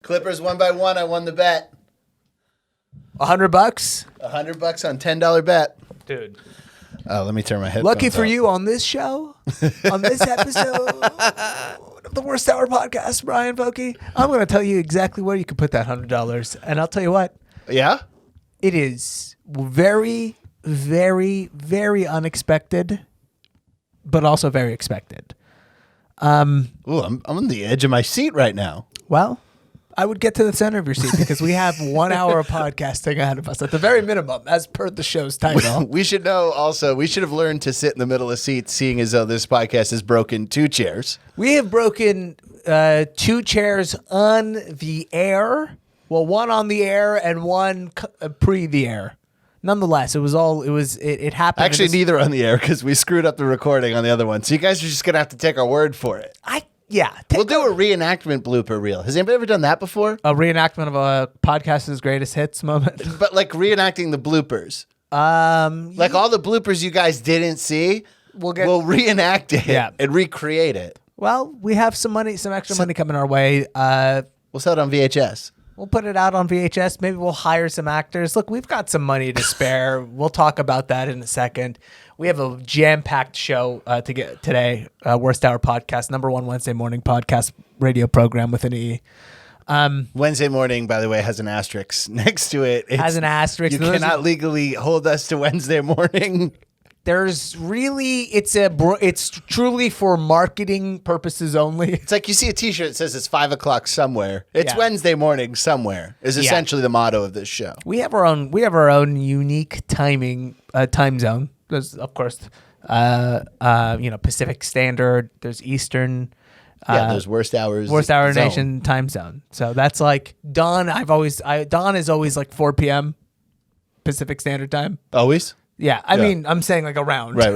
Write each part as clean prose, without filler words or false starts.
Clippers 1-1. I won the bet. $100? $100 on $10 bet. Dude. Let me turn my headphones Lucky for off. you on this show, on this episode of the Worst Hour Podcast, Brian Vokey, I'm going to tell you exactly where you can put that $100. And I'll tell you what. Yeah? It is very, very, very unexpected, but also very expected. Ooh, I'm on the edge of my seat right now. Well, I would get to the center of your seat because we have 1 hour of podcasting ahead of us at the very minimum, as per the show's title. We should know also, we should have learned to sit in the middle of seats, seeing as though this podcast has broken 2 chairs. We have broken 2 chairs on the air. Well, one on the air and one pre the air. Nonetheless, it happened. Actually, neither on the air because we screwed up the recording on the other one. So you guys are just going to have to take our word for it. We'll do a reenactment blooper reel. Has anybody ever done that before? A reenactment of a podcast's greatest hits moment? But like reenacting the bloopers. Like all the bloopers you guys didn't see, we'll reenact it and recreate it. Well, we have some extra money coming our way. We'll sell it on VHS. We'll put it out on VHS. Maybe we'll hire some actors. Look, we've got some money to spare. We'll talk about that in a second. We have a jam-packed show to get today. Worst Hour Podcast, #1 Wednesday morning podcast radio program with an E. Wednesday morning, by the way, has an asterisk next to it. Has an asterisk. You cannot legally hold us to Wednesday morning. There's really, it's truly for marketing purposes only. It's like you see a T-shirt that says it's 5 o'clock somewhere. It's Wednesday morning somewhere. Is essentially the motto of this show. We have our own unique time zone. There's of course, Pacific Standard. There's Eastern. There's worst hour nation time zone. So that's like dawn. Dawn is always like 4 p.m. Pacific Standard Time. Always. Yeah, I mean, I'm saying like around. Right.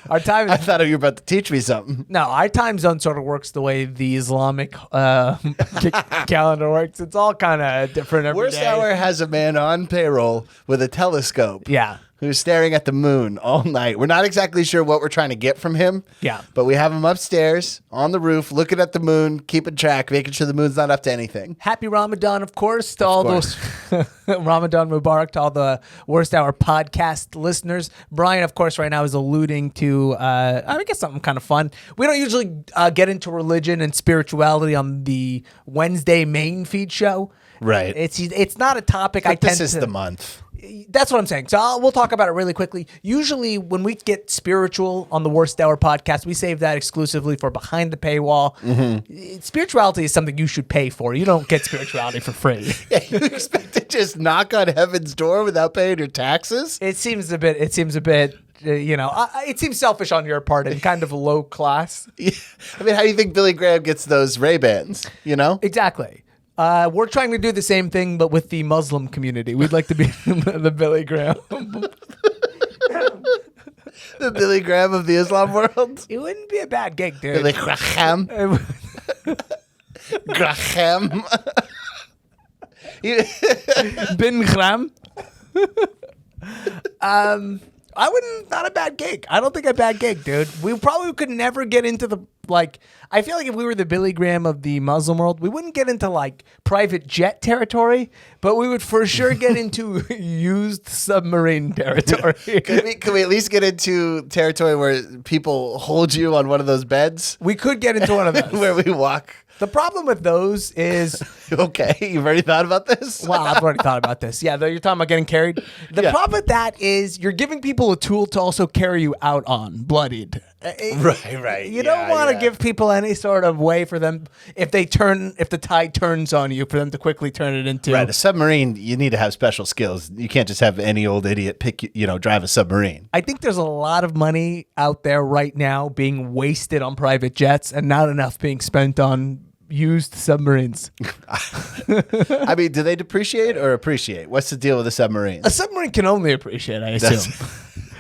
Our time. I thought you were about to teach me something. No, our time zone sort of works the way the Islamic calendar works. It's all kind of different every Worst day. Hour has a man on payroll with a telescope. Yeah. Who's staring at the moon all night. We're not exactly sure what we're trying to get from him. Yeah. But we have him upstairs on the roof, looking at the moon, keeping track, making sure the moon's not up to anything. Happy Ramadan, of course, to all those Ramadan Mubarak to all the Worst Hour podcast listeners. Brian, of course, right now is alluding to, I guess something kind of fun. We don't usually get into religion and spirituality on the Wednesday main feed show. Right. It's not a topic but this is the month. That's what I'm saying. So we'll talk about it really quickly. Usually when we get spiritual on the Worst Hour podcast, we save that exclusively for behind the paywall. Mm-hmm. Spirituality is something you should pay for. You don't get spirituality for free. Yeah, you expect to just knock on heaven's door without paying your taxes? It seems a bit, it seems selfish on your part and kind of low class. Yeah. I mean, how do you think Billy Graham gets those Ray-Bans, Exactly. We're trying to do the same thing, but with the Muslim community. We'd like to be the Billy Graham. The Billy Graham of the Islam world? It wouldn't be a bad gig, dude. Billy Graham. Graham. Bin Graham. Not a bad gig. I don't think a bad gig, dude. We probably could never get into the, I feel like if we were the Billy Graham of the Muslim world, we wouldn't get into private jet territory, but we would for sure get into used submarine territory. Could we at least get into territory where people hold you on one of those beds? We could get into one of those. Where we walk. The problem with those is... Okay, you've already thought about this? Wow, I've already thought about this. Yeah, you're talking about getting carried. The problem with that is you're giving people a tool to also carry you out on, bloodied. Right. You don't want to give people any sort of way for them, if the tide turns on you, for them to quickly turn it into... Right, a submarine, you need to have special skills. You can't just have any old idiot drive a submarine. I think there's a lot of money out there right now being wasted on private jets and not enough being spent on used submarines. I mean, do they depreciate or appreciate? What's the deal with a submarine? A submarine can only appreciate, I assume.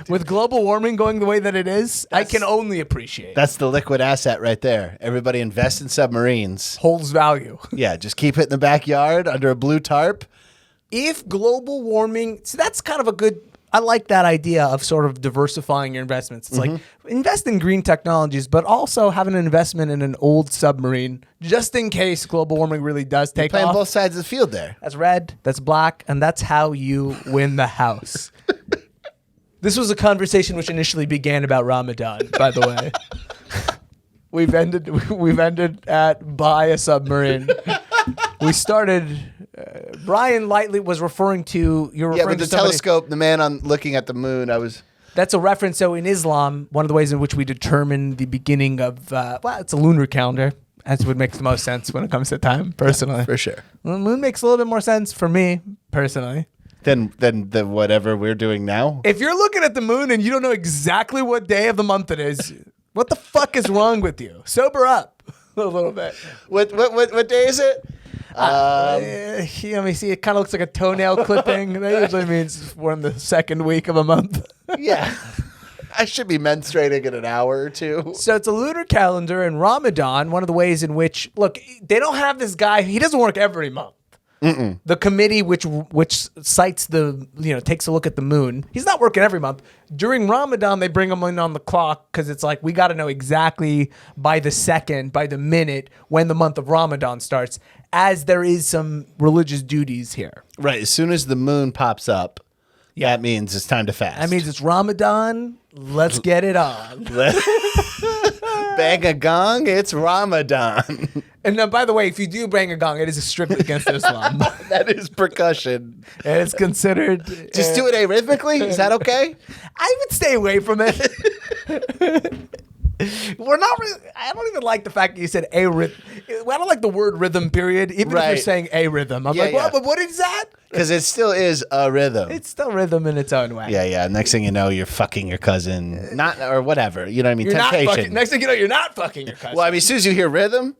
With global warming going the way that it is, I can only appreciate. That's the liquid asset right there. Everybody invest in submarines. Holds value. Yeah, just keep it in the backyard under a blue tarp. If global warming... So that's kind of a good I like that idea of sort of diversifying your investments. It's like invest in green technologies, but also have an investment in an old submarine just in case global warming really does take Playing off. both sides of the field there. That's red, that's black, and that's how you win the house. This was a conversation which initially began about Ramadan, by the way. We've ended at buy a submarine. We started. Bryan lightly was referring to But the telescope, the man on looking at the moon. That's a reference. So in Islam, one of the ways in which we determine the beginning of it's a lunar calendar, as would make the most sense when it comes to time. Personally, Yeah, for sure. The moon makes a little bit more sense for me personally. Than the whatever we're doing now. If you're looking at the moon and you don't know exactly what day of the month it is, what the fuck is wrong with you? Sober up a little bit. What day is it? Let me see. It kind of looks like a toenail clipping. That usually means we're in the second week of a month. Yeah. I should be menstruating in an hour or two. So it's a lunar calendar, and Ramadan, one of the ways in which, look, they don't have this guy. He doesn't work every month. The committee which cites takes a look at the moon. He's not working every month. During Ramadan, they bring him in on the clock because it's like we got to know exactly by the minute when the month of Ramadan starts, as there is some religious duties here. Right. As soon as the moon pops up, that means it's time to fast. That means it's Ramadan. Let's get it on. Bang a gong, it's Ramadan. And by the way, if you do bang a gong, it is strictly against Islam. That is percussion. And it's considered... Just do it arrhythmically? Is that okay? I would stay away from it. We're not really... I don't even like the fact that you said a rhythm. I don't like the word rhythm, period. Even if you're saying a rhythm. I'm what is that? Because it still is a rhythm. It's still rhythm in its own way. Yeah. Next thing you know, you're fucking your cousin. Or whatever. You know what I mean? You're Temptation. next thing you know, you're not fucking your cousin. Well, I mean, as soon as you hear rhythm...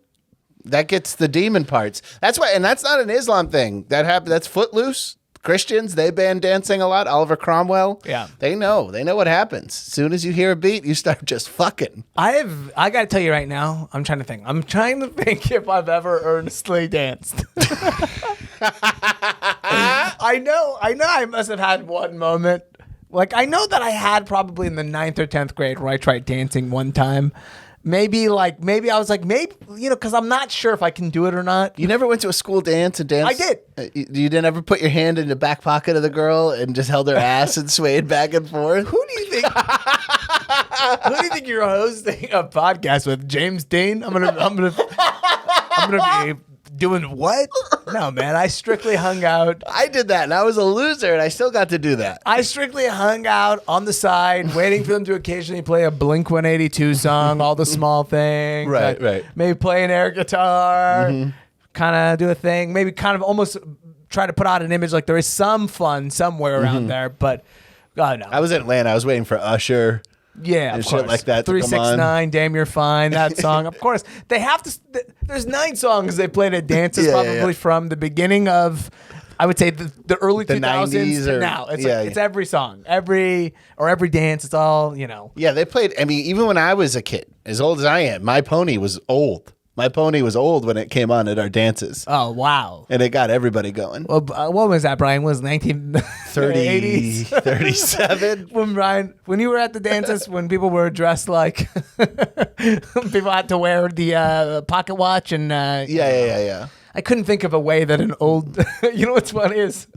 That gets the demon parts. That's why, and that's not an Islam thing. That happened. That's Footloose. Christians, they ban dancing a lot. Oliver Cromwell. Yeah. They know what happens. As soon as you hear a beat, you start just fucking. I got to tell you right now, I'm trying to think if I've ever earnestly danced. I know I must have had one moment. Like, I know that I had probably in the 9th or 10th grade where I tried dancing one time. Maybe I was like, because I'm not sure if I can do it or not. You never went to a school dance and danced? I did. You didn't ever put your hand in the back pocket of the girl and just held her ass and swayed back and forth? Who do you think you're hosting a podcast with? James Dean? I'm gonna be doing what? No, man. I strictly hung out. I did that, and I was a loser, and I still got to do that. I strictly hung out on the side, waiting for them to occasionally play a Blink-182 song, All the Small Things. Right. Maybe play an air guitar, kind of do a thing. Maybe kind of almost try to put out an image like there is some fun somewhere around there, but God, no. I was in Atlanta. I was waiting for Usher. Yeah, and of shit course. like that. 369, Damn You're Fine, that song. Of course, they have to. There's 9 songs they played at dances, probably from the beginning of, I would say, the early 2000s to now. It's every song, every dance. It's all, Yeah, they played. I mean, even when I was a kid, as old as I am, My Pony was old. My Pony was old when it came on at our dances. Oh, wow. And it got everybody going. Well, what was that, Brian? Was 1930s? 37? When you were at the dances, when people were dressed like... people had to wear the pocket watch and... Yeah. I couldn't think of a way that an old... You know what's funny is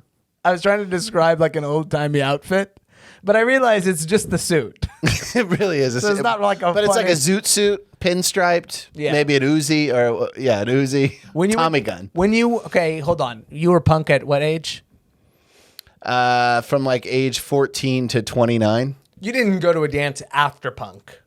I was trying to describe like an old-timey outfit, but I realized it's just the suit. It really is. So it's not like a... But it's like a zoot suit. Pinstriped, maybe an Uzi an Uzi, Tommy gun. Okay, hold on. You were punk at what age? From like age 14 to 29. You didn't go to a dance after punk.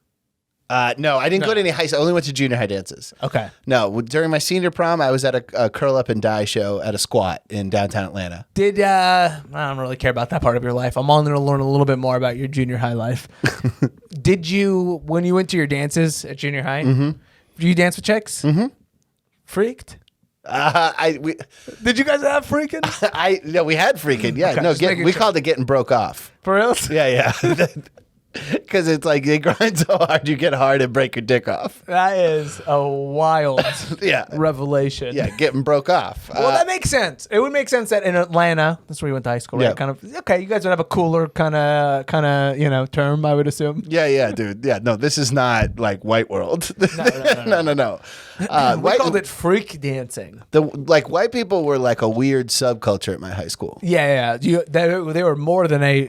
No, I didn't go to any high school. I only went to junior high dances. Okay. No, during my senior prom, I was at a curl up and die show at a squat in downtown Atlanta. I don't really care about that part of your life. I'm only going to learn a little bit more about your junior high life. Did you, when you went to your dances at junior high, did you dance with chicks? Mm-hmm. Freaked? Did you guys have freaking? No, we had freaking. Yeah, okay, we called it getting broke off. For real? Yeah. Because it's like they grind so hard you get hard and break your dick off. That is a wild Yeah. revelation. Yeah, getting broke off. Well, that makes sense. It would make sense that in Atlanta, that's where you went to high school, right? Yeah. Kind of okay. You guys would have a cooler kind of term, I would assume. Yeah, dude. Yeah, no, this is not like white world. No. We called it freak dancing. White people were like a weird subculture at my high school. Yeah. They were more than a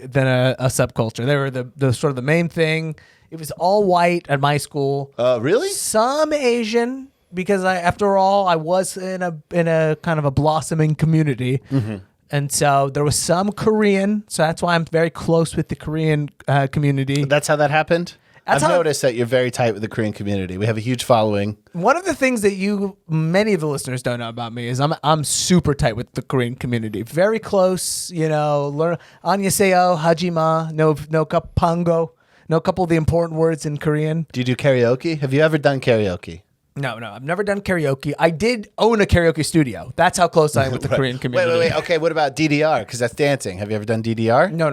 subculture. They were the sort of the main thing. It was all white at my school. Really? Some Asian, because after all, I was in a kind of a blossoming community. Mm-hmm. And so there was some Korean. So that's why I'm very close with the Korean community. That's how that happened? I've noticed that you're very tight with the Korean community. We have a huge following. One of the things that many of the listeners don't know about me is I'm super tight with the Korean community. Very close, learn annyeonghaseyo, hajima, no kappango, know a couple of the important words in Korean. Do you do karaoke? Have you ever done karaoke? No, I've never done karaoke. I did own a karaoke studio. That's how close I am with the Korean community. Wait. Okay, what about DDR? Because that's dancing. Have you ever done DDR? No.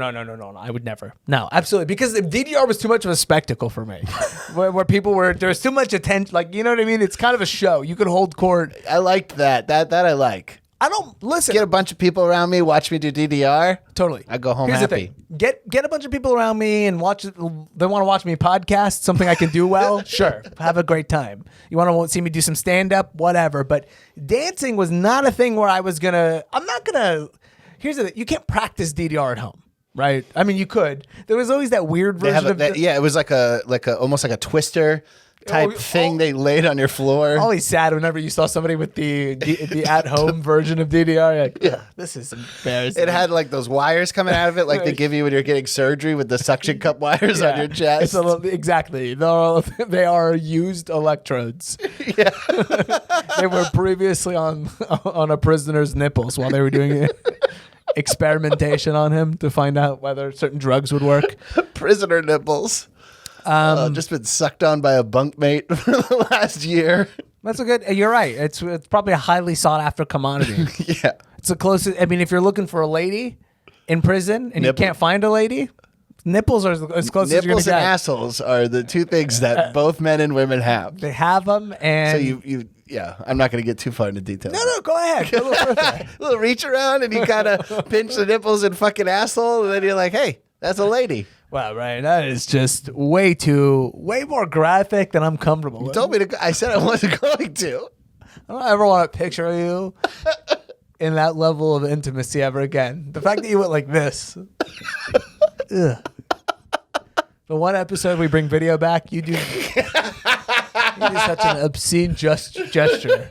I would never. No, absolutely. Because DDR was too much of a spectacle for me. where people there was too much attention. Like, you know what I mean? It's kind of a show. You could hold court. I liked that. That I like. I don't listen. Get a bunch of people around me, watch me do DDR. Totally. I go home Here's happy. The thing. Get a bunch of people around me and watch. They want to watch me podcast, something I can do well. Sure, have a great time. You want to see me do some stand up, whatever. But dancing was not a thing where I was gonna. I'm not gonna. Here's the thing. You can't practice DDR at home. Right? I mean, you could. There was always that weird version of yeah, it was like a almost like a twister type thing they laid on your floor. Always sad whenever you saw somebody with the at-home version of DDR. Like, yeah, this is embarrassing. It had like those wires coming out of it, like they give you when you're getting surgery with the suction cup wires on your chest. Exactly. They are used electrodes. Yeah. They were previously on a prisoner's nipples while they were doing experimentation on him to find out whether certain drugs would work. Prisoner nipples. Just been sucked on by a bunkmate for the last year. That's a good. You're right. It's probably a highly sought after commodity. Yeah, it's the closest. I mean, if you're looking for a lady in prison and you can't find a lady, nipples are as close as you're going to get. Nipples and assholes are the two things that both men and women have. They have them, and so yeah. I'm not going to get too far into details. No, go ahead. Go a little further. A little reach around, and you kind of pinch the nipples and fucking asshole, and then you're like, hey, that's a lady. Wow, Ryan, that is just way more graphic than I'm comfortable with. You told me to. I said I wasn't going to. I don't ever want to picture you in that level of intimacy ever again. The fact that you went like this. Ugh. The one episode we bring video back, you do such an obscene gesture.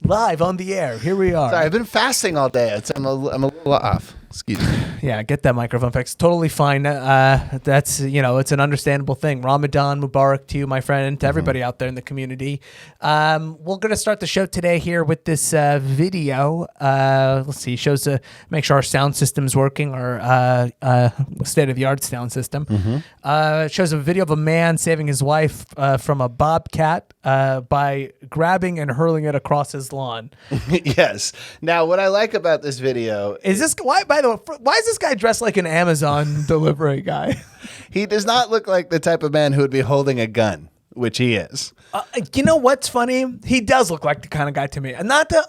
Live on the air. Here we are. Sorry, I've been fasting all day. I'm a little off. Excuse me. Yeah, get that microphone fixed. Totally fine. That's, it's an understandable thing. Ramadan Mubarak to you, my friend, and to everybody out there in the community. We're going to start the show today here with this video. Let's see. Shows make sure our sound system's working, our state-of-the-art sound system. Shows a video of a man saving his wife from a bobcat by grabbing and hurling it across his lawn. Yes. Now, what I like about this video is this. By the way, why is this guy dressed like an Amazon delivery guy? He does not look like the type of man who would be holding a gun, which he is. You know what's funny? He does look like the kind of guy to me. And not to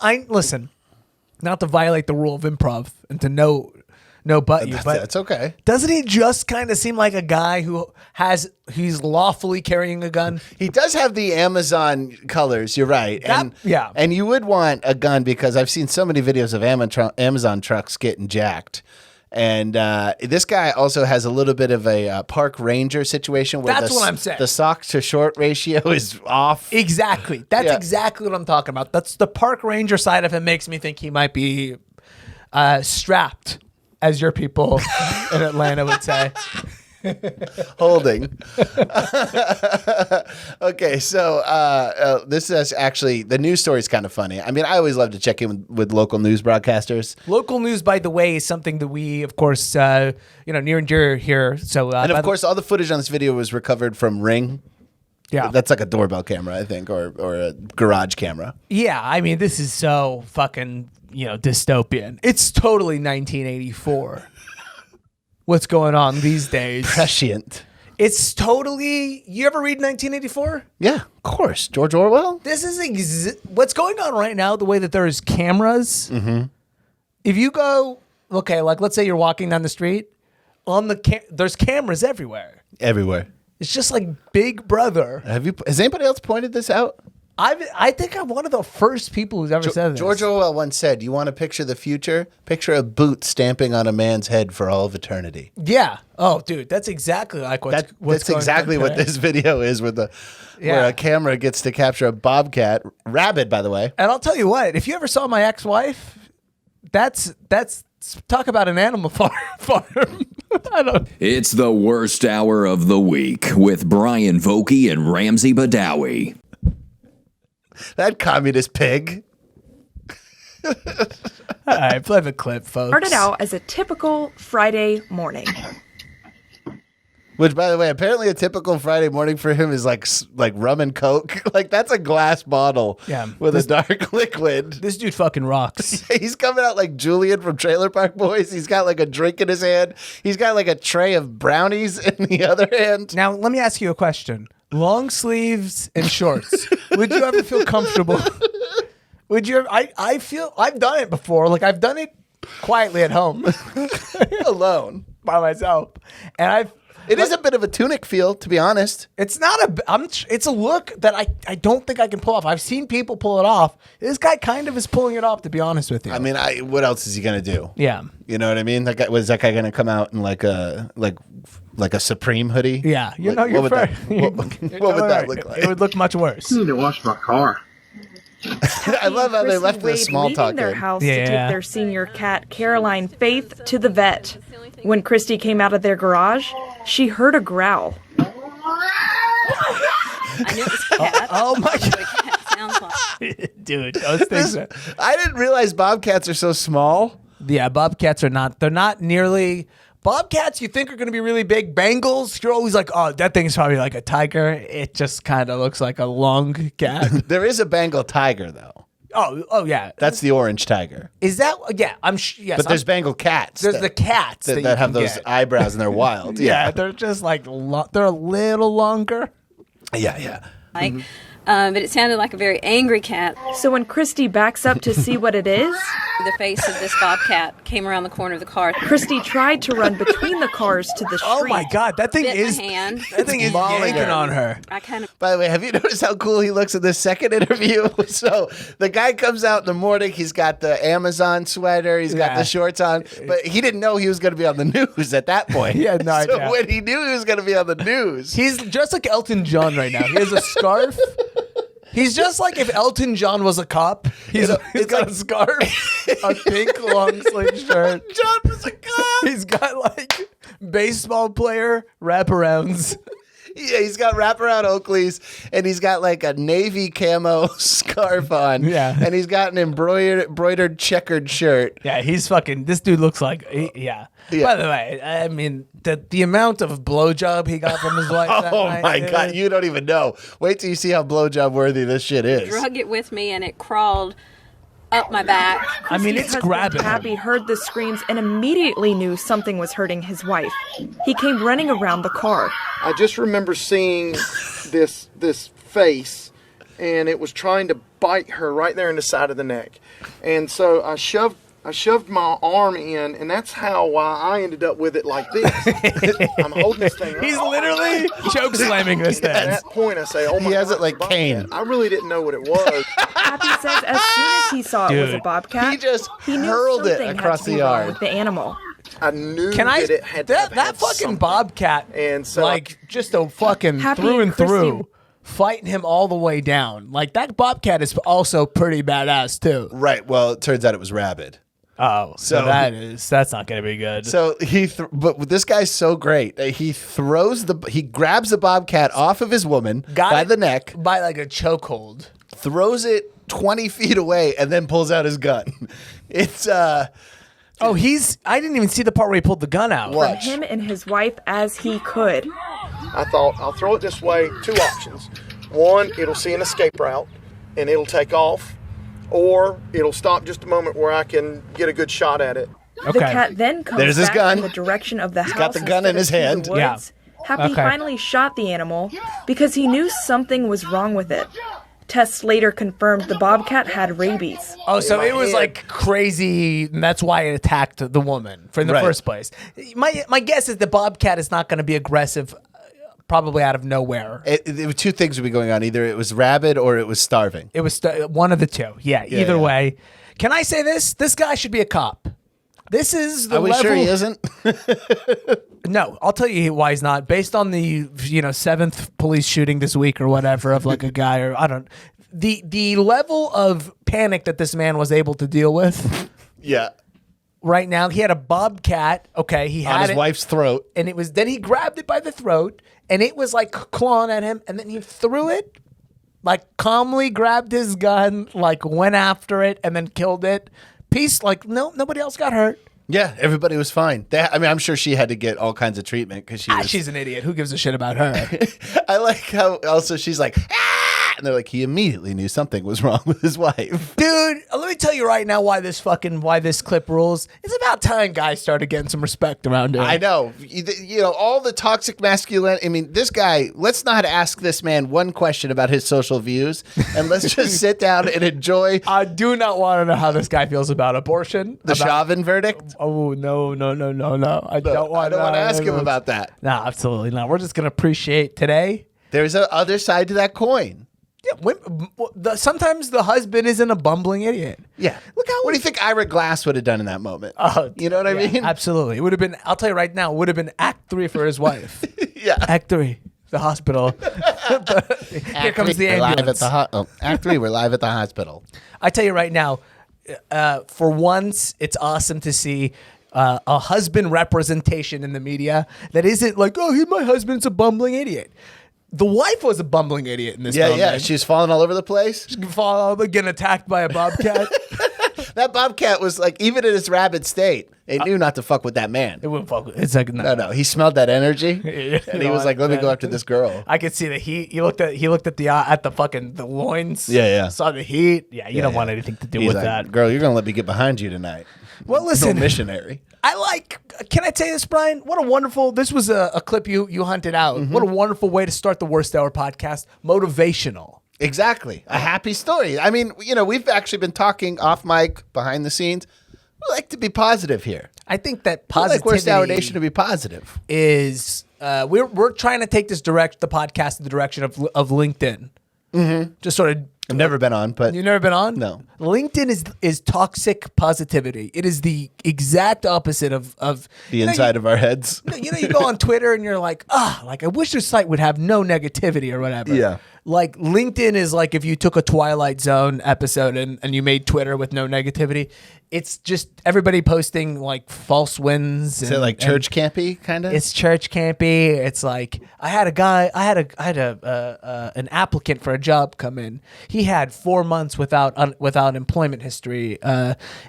violate the rule of improv and to know but you, but that's okay. Doesn't he just kind of seem like a guy he's lawfully carrying a gun? He does have the Amazon colors. You're right. And you would want a gun because I've seen so many videos of Amazon trucks getting jacked. And this guy also has a little bit of a park ranger situation where that's what I'm saying. The sock to short ratio is off. Exactly. That's exactly what I'm talking about. That's the park ranger side of him makes me think he might be strapped, as your people in Atlanta would say. Holding. Okay, so this is actually, the news story is kind of funny. I mean, I always love to check in with local news broadcasters. Local news, by the way, is something that we, of course, near and dear here. So, and of course, all the footage on this video was recovered from Ring. Yeah, that's like a doorbell camera, I think, or a garage camera. Yeah, I mean, this is so fucking dystopian. It's totally 1984. What's going on these days? Prescient. It's totally. You ever read 1984? Yeah, of course. George Orwell. This is what's going on right now. The way that there's cameras. Mm-hmm. If you go, okay, like let's say you're walking down the street, there's cameras everywhere. Everywhere. It's just like Big Brother. Has anybody else pointed this out? I think I'm one of the first people who's ever said this. George Orwell once said, "You want to picture the future? Picture a boot stamping on a man's head for all of eternity." Yeah. Oh, dude, that's exactly like what's that's exactly what this video is, where a camera gets to capture a bobcat, rabid, by the way. And I'll tell you what, if you ever saw my ex-wife, that's talk about an animal farm. It's the worst hour of the week with Bryan Vokey and Ramsey Badawi. That communist pig. All right, play the clip, folks. Started out as a typical Friday morning. Which, by the way, apparently a typical Friday morning for him is like rum and Coke. Like, that's a glass bottle with a dark liquid. This dude fucking rocks. He's coming out like Julian from Trailer Park Boys. He's got like a drink in his hand. He's got like a tray of brownies in the other hand. Now, let me ask you a question. Long sleeves and shorts. Would you ever feel comfortable? Would you? I feel I've done it before. Like I've done it quietly at home, alone by myself, and It is a bit of a tunic feel, to be honest. It's not it's a look that I don't think I can pull off. I've seen people pull it off. This guy kind of is pulling it off, to be honest with you. I mean, what else is he gonna do? Yeah, you know what I mean. Was that guy gonna come out in like a Supreme hoodie? Yeah, what would that look like? It would look much worse. I need to wash my car. I love how they left the small talk in. Their house to take their senior cat, Caroline Faith, to the vet. When Christy came out of their garage, she heard a growl. I knew it was a cat. Oh my God. Cat sounds like. Dude, those things I didn't realize bobcats are so small. Yeah, bobcats are not. They're not nearly. Bobcats you think are going to be really big. Bengals, you're always like, oh, that thing's probably like a tiger. It just kind of looks like a long cat. There is a Bengal tiger, though. Oh yeah. That's the orange tiger. Is that? Yeah, yes. But there's Bengal cats. There's the cats that have those eyebrows and they're wild. Yeah, they're just like, they're a little longer. Yeah. But it sounded like a very angry cat. So when Christy backs up to see what it is, the face of this bobcat came around the corner of the car. Christy tried to run between the cars to the street. Oh my God, that thing is yanking on her. By the way, have you noticed how cool he looks in this second interview? So the guy comes out in the morning. He's got the Amazon sweater. He's got the shorts on, but he didn't know he was going to be on the news at that point. He had no idea. So when he knew he was going to be on the news, he's just like Elton John right now. He has a scarf. He's just like if Elton John was a cop. He's got a scarf, a pink long sleeve shirt. John was a cop. He's got like baseball player wraparounds. Yeah, he's got wraparound Oakleys, and he's got like a navy camo scarf on. Yeah, and he's got an embroidered checkered shirt. Yeah, he's fucking. This dude looks like. Yeah. By the way, I mean the amount of blowjob he got from his wife. That night, my God, you don't even know. Wait till you see how blowjob worthy this shit is. Drug it with me, and it crawled up my back. I mean, it's grabbing. Happy heard the screams and immediately knew something was hurting his wife. He came running around the car. I just remember seeing this face, and it was trying to bite her right there in the side of the neck. And so I shoved my arm in, and that's why I ended up with it like this. I'm holding this thing. He's literally choke slamming this thing. At that point, I say, "Oh my God!" He has it like Kane. I really didn't know what it was. Happy says as soon as he saw it was a bobcat, he knew hurled it across the yard with the animal. I knew that it had that fucking something. Bobcat, and so like just a fucking through and through. Fighting him all the way down. Like that Bobcat is also pretty badass too. Right. Well, it turns out it was rabid. Oh, so that's not going to be good. So but this guy's so great. He grabs the bobcat off of his woman by the neck, by like a chokehold, throws it 20 feet away, and then pulls out his gun. It's I didn't even see the part where he pulled the gun out. From him and his wife as he could. I thought, I'll throw it this way. Two options. One, it'll see an escape route and it'll take off. Or it'll stop just a moment where I can get a good shot at it. Okay. The cat then comes back in the direction of the house. He's got the gun in his hand. Yeah. Happy finally shot the animal because he knew something was wrong with it. Tests later confirmed the bobcat had rabies. Oh, so it was like crazy, and that's why it attacked the woman in the first place. My guess is the bobcat is not going to be aggressive, probably out of nowhere. It was two things would be going on. Either it was rabid or it was starving. It was one of the two. Yeah, either way. Can I say this? This guy should be a cop. This is the Are we level... sure he isn't? No, I'll tell you why he's not. Based on the 7th police shooting this week or whatever of like a guy or I don't. The level of panic that this man was able to deal with. Yeah. Right now, he had a bobcat. Okay, he had on his wife's throat, and it was. Then he grabbed it by the throat, and it was like clawing at him, and then he threw it, like calmly grabbed his gun, like went after it, and then killed it. Peace. Like nobody else got hurt. Yeah, everybody was fine. I'm sure she had to get all kinds of treatment because she's an idiot. Who gives a shit about her? I like how also she's like, and they're like, he immediately knew something was wrong with his wife. Dude, let me tell you right now why this clip rules. It's about time guys started getting some respect around here. I know. All the toxic masculinity. I mean, this guy, let's not ask this man one question about his social views, and let's just sit down and enjoy. I do not want to know how this guy feels about abortion. The Chauvin verdict? Oh, no. I don't want to ask him about that. No, absolutely not. We're just going to appreciate today. There's a other side to that coin. Yeah, sometimes the husband isn't a bumbling idiot. Yeah. What do you think Ira Glass would have done in that moment? You know what I mean? Absolutely. It would have been, I'll tell you right now, it would have been Act 3 for his wife. Yeah. Act 3, the hospital. Here comes the ambulance. Act 3, we're live at the hospital. I tell you right now, for once, it's awesome to see a husband representation in the media that isn't like, my husband's a bumbling idiot. The wife was a bumbling idiot in this moment. Yeah, she's falling all over the place. She's getting attacked by a bobcat. That bobcat was like, even in its rabid state, it knew not to fuck with that man. It wouldn't fuck with. It's like no. He smelled that energy, and he was like, "Let me go after this girl." I could see the heat. He looked at the fucking the loins. Yeah. Saw the heat. Yeah, you don't want anything to do with that, girl. You're gonna let me get behind you tonight. Well, listen, no missionary. Can I tell you this, Brian? What a wonderful. This was a clip you hunted out. Mm-hmm. What a wonderful way to start the Worst Hour podcast. Motivational. Exactly. A happy story. I mean, we've actually been talking off mic, behind the scenes. We like to be positive here. I think that positivity. We like Worst Hour Nation to be positive. Is we're trying to take the podcast in the direction of LinkedIn. Mm-hmm. Just sort of. I've never been on, but you've never been on? No. LinkedIn is toxic positivity. It is the exact opposite of the inside of our heads. You go on Twitter and you're like, I wish this site would have no negativity or whatever. Yeah. Like LinkedIn is like if you took a Twilight Zone episode and you made Twitter with no negativity. It's just everybody posting like false wins. Is it like church campy kind of? It's church campy. It's like I had an applicant for a job come in. He had 4 months without employment history.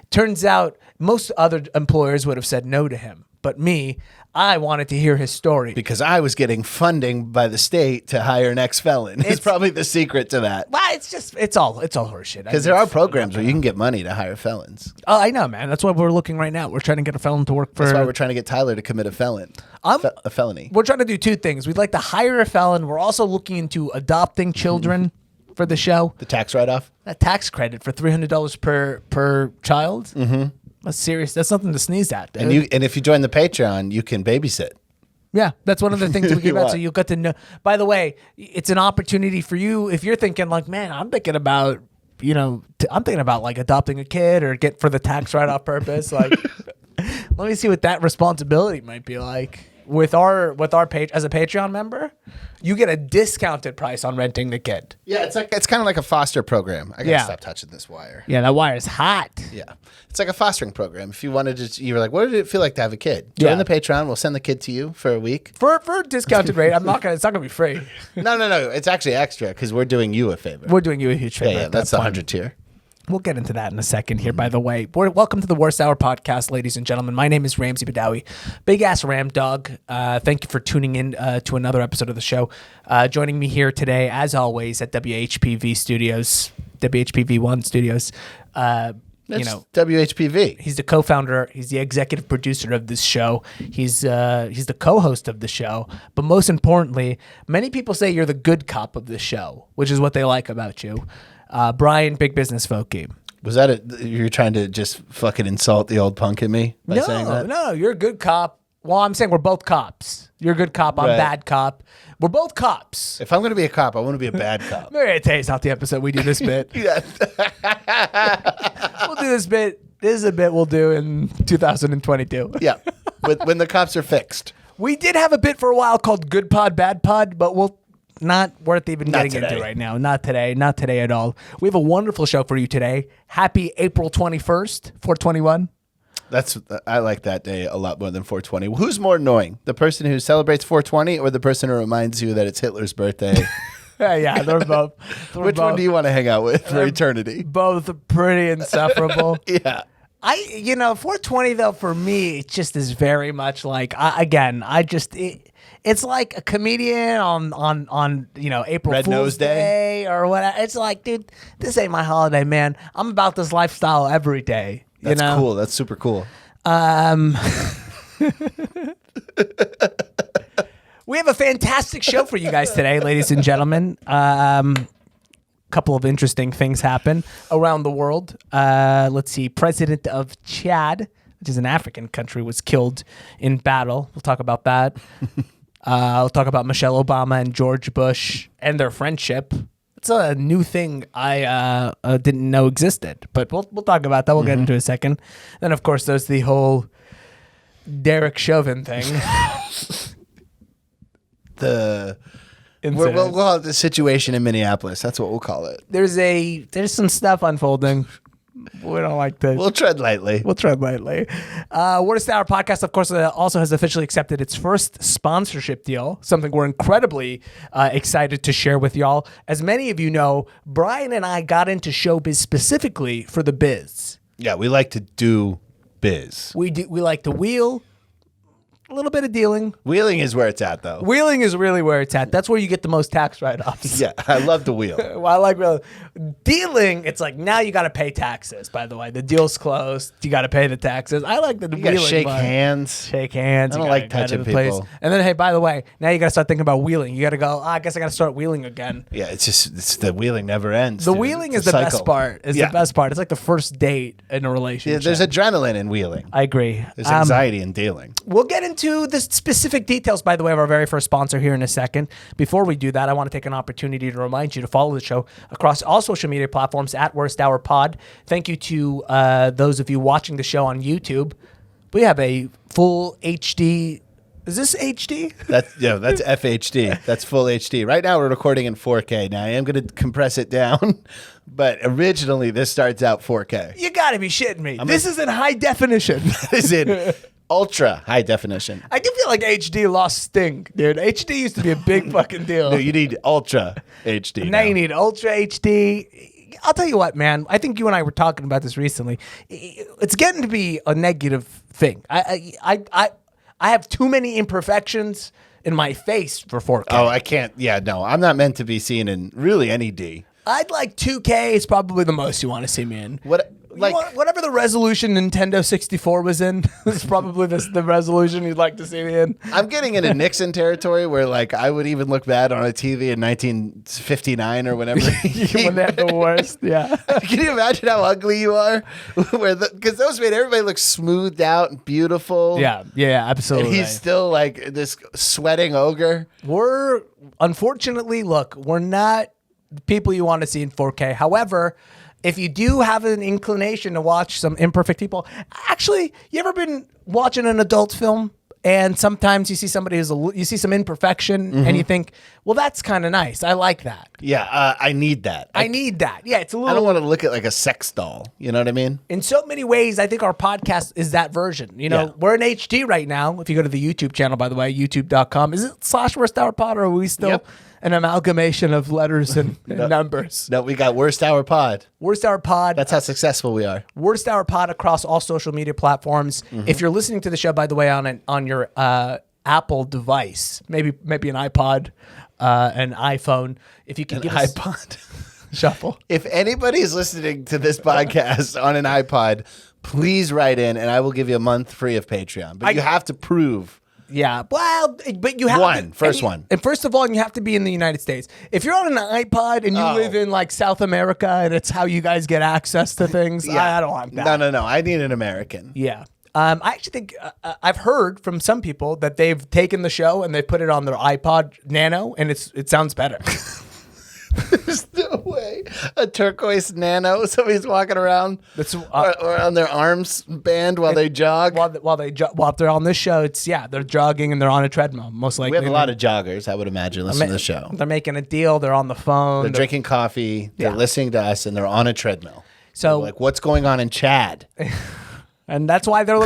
Turns out most other employers would have said no to him, but me, I wanted to hear his story because I was getting funding by the state to hire an ex-felon. It's probably the secret to that. Well, it's all horseshit. Because there are programs where you can get money to hire felons. Oh, I know, man. That's why we're looking right now. We're trying to get a felon to work for. That's why we're trying to get Tyler to commit a felony. We're trying to do two things. We'd like to hire a felon. We're also looking into adopting children for the show. The tax write-off. A tax credit for $300 per child. Mm-hmm. That's serious. That's nothing to sneeze at. Dude. And if you join the Patreon, you can babysit. Yeah, that's one of the things we give out. So you'll get to know. By the way, it's an opportunity for you if you're thinking like, man, I'm thinking about like adopting a kid or get for the tax write-off purpose. Like, let me see what that responsibility might be like. With our page as a Patreon member, you get a discounted price on renting the kid. Yeah, it's kind of like a foster program. I gotta stop touching this wire. Yeah, that wire is hot. Yeah, it's like a fostering program. If you wanted to, you were like, what did it feel like to have a kid? Join the Patreon. We'll send the kid to you for a week for a discounted rate. It's not gonna be free. No. It's actually extra because we're doing you a favor. We're doing you a huge favor. Yeah, that's the 100 tier. We'll get into that in a second here, by the way. Welcome to the Worst Hour podcast, ladies and gentlemen. My name is Ramsey Badawi, big ass Ram Dog. Thank you for tuning in to another episode of the show. Joining me here today, as always, at WHPV Studios, WHPV1 Studios. WHPV. He's the co-founder. He's the executive producer of this show. He's the co-host of the show. But most importantly, many people say you're the good cop of the show, which is what they like about you. Bryan, big business folky. Was that it? You're trying to just fucking insult the old punk in me by saying that? No, you're a good cop. Well, I'm saying we're both cops. You're a good cop. I'm bad cop. We're both cops. If I'm going to be a cop, I want to be a bad cop. Maybe today's not the episode we do this bit. Yeah. We'll do this bit. This is a bit we'll do in 2022. Yeah, when the cops are fixed. We did have a bit for a while called Good Pod, Bad Pod, but we'll not worth even getting into right now. Not today. Not today at all. We have a wonderful show for you today. Happy April 21st, 421. I like that day a lot more than 420. Who's more annoying, the person who celebrates 420 or the person who reminds you that it's Hitler's birthday? Yeah, they're both. Which one do you want to hang out with for eternity? Both pretty insufferable. Yeah. 420 though for me, it just is very much like it's like a comedian on April Red Fool's Nose Day or whatever. It's like, dude, this ain't my holiday, man. I'm about this lifestyle every day. That's cool. That's super cool. We have a fantastic show for you guys today, ladies and gentlemen. Couple of interesting things happen around the world. Let's see. President of Chad, which is an African country, was killed in battle. We'll talk about that. I'll talk about Michelle Obama and George Bush and their friendship. It's a new thing I didn't know existed, but we'll talk about that. We'll get into it in a second. Then, of course, there's the whole Derek Chauvin thing. We'll call it the situation in Minneapolis. That's what we'll call it. There's some stuff unfolding. We don't like to. We'll tread lightly. Worst Hour Podcast, of course, also has officially accepted its first sponsorship deal, something we're incredibly excited to share with y'all. As many of you know, Bryan and I got into showbiz specifically for the biz. Yeah, we like to do biz. We like to wheel. A little bit of dealing. Wheeling is where it's at, though. Wheeling is really where it's at. That's where you get the most tax write-offs. Yeah, I love to wheel. Well, I like dealing. It's like now you got to pay taxes. By the way, the deal's closed. You got to pay the taxes. I like the wheeling. Shake hands. Shake hands. I don't like touching people. And then, hey, by the way, now you got to start thinking about wheeling. You got to go. I guess I got to start wheeling again. Yeah, it's the wheeling never ends. The wheeling is the best part. The best part. It's like the first date in a relationship. Yeah, there's adrenaline in wheeling. I agree. There's anxiety in dealing. We'll get into the specific details, by the way, of our very first sponsor here in a second. Before we do that, I want to take an opportunity to remind you to follow the show across all social media platforms at Worst Hour Pod. Thank you to those of you watching the show on YouTube. We have a full HD. Is this HD? That's FHD. That's full HD. Right now we're recording in 4K. Now I am going to compress it down, but originally this starts out 4K. You got to be shitting me. This is in high definition. This is in ultra high definition. I do feel like HD lost sting, dude. HD used to be a big fucking deal. No, you need ultra HD. Now you need ultra HD. I'll tell you what, man. I think you and I were talking about this recently. It's getting to be a negative thing. I have too many imperfections in my face for 4K. Oh, I can't. Yeah, no. I'm not meant to be seen in really any D. I'd like 2K is probably the most you want to see me in. Whatever the resolution Nintendo 64 was in is probably the resolution you'd like to see me in. I'm getting into Nixon territory where I would even look bad on a TV in 1959 or whenever. When they had the worst, yeah. Can you imagine how ugly you are? Because those made everybody look smoothed out and beautiful. Yeah, absolutely. And he's still like this sweating ogre. Unfortunately, we're not people you want to see in 4K. However, if you do have an inclination to watch some imperfect people, actually, you ever been watching an adult film and sometimes you see somebody you see some imperfection and you think, well, that's kind of nice. I like that. Yeah, I need that. I need that. Yeah, it's a little. I don't want to look at like a sex doll. You know what I mean? In so many ways, I think our podcast is that version. We're in HD right now. If you go to the YouTube channel, by the way, youtube.com. Is it /Worst Hour Pod or are we still? Yep. An amalgamation of letters and numbers. No, we got Worst Hour Pod. Worst Hour Pod. That's how successful we are. Worst Hour Pod across all social media platforms. If you're listening to the show, by the way, on your Apple device, maybe an iPod, an iPhone, if you can give us iPod. Shuffle. If anybody's listening to this podcast on an iPod, please write in and I will give you a month free of Patreon. But you have to prove. Yeah, well, but you have first one. And first of all, you have to be in the United States. If you're on an iPod and you live in like South America and it's how you guys get access to things, I don't want that. No. I need an American. Yeah. I actually think I've heard from some people that they've taken the show and they put it on their iPod Nano and it sounds better. There's no way. A turquoise Nano, somebody's walking around or on their arms band while they jog. While they're on this show, they're jogging and they're on a treadmill, most likely. We have a lot of joggers, I would imagine, listening to the show. They're making a deal. They're on the phone. They're drinking coffee. They're listening to us, and they're on a treadmill. So, like, what's going on in Chad? And that's why they're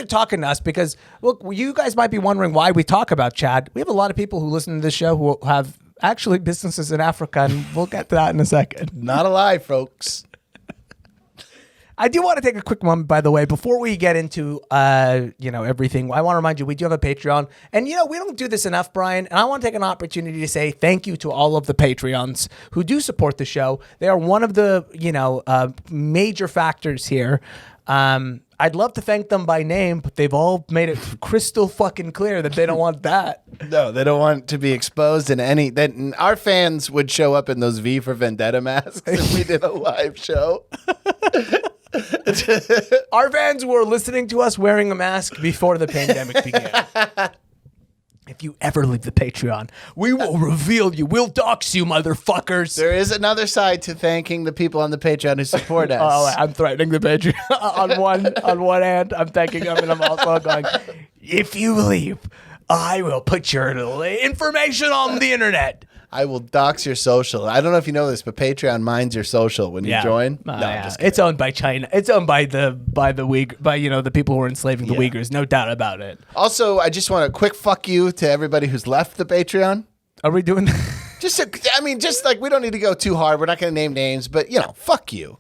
talking to us, because look, you guys might be wondering why we talk about Chad. We have a lot of people who listen to this show who have actually businesses in Africa, and we'll get to that in a second. Not a lie, folks. I do want to take a quick moment, by the way, before we get into everything. I want to remind you, we do have a Patreon, and we don't do this enough, Brian. And I want to take an opportunity to say thank you to all of the Patreons who do support the show. They are one of the major factors here. I'd love to thank them by name, but they've all made it crystal fucking clear that they don't want that. No, they don't want to be exposed in any. Our fans would show up in those V for Vendetta masks if we did a live show. Our fans were listening to us wearing a mask before the pandemic began. If you ever leave the Patreon, we will reveal you. We'll dox you, motherfuckers. There is another side to thanking the people on the Patreon who support us. Oh, I'm threatening the Patreon. on one hand, I'm thanking them, and I'm also going, if you leave, I will put your information on the internet. I will dox your social. I don't know if you know this, but Patreon mines your social when you join. No, I'm just kidding. It's owned by China. It's owned by the people who are enslaving the Uyghurs. No doubt about it. Also, I just want a quick fuck you to everybody who's left the Patreon. Are we doing that? Just like we don't need to go too hard. We're not going to name names, but fuck you.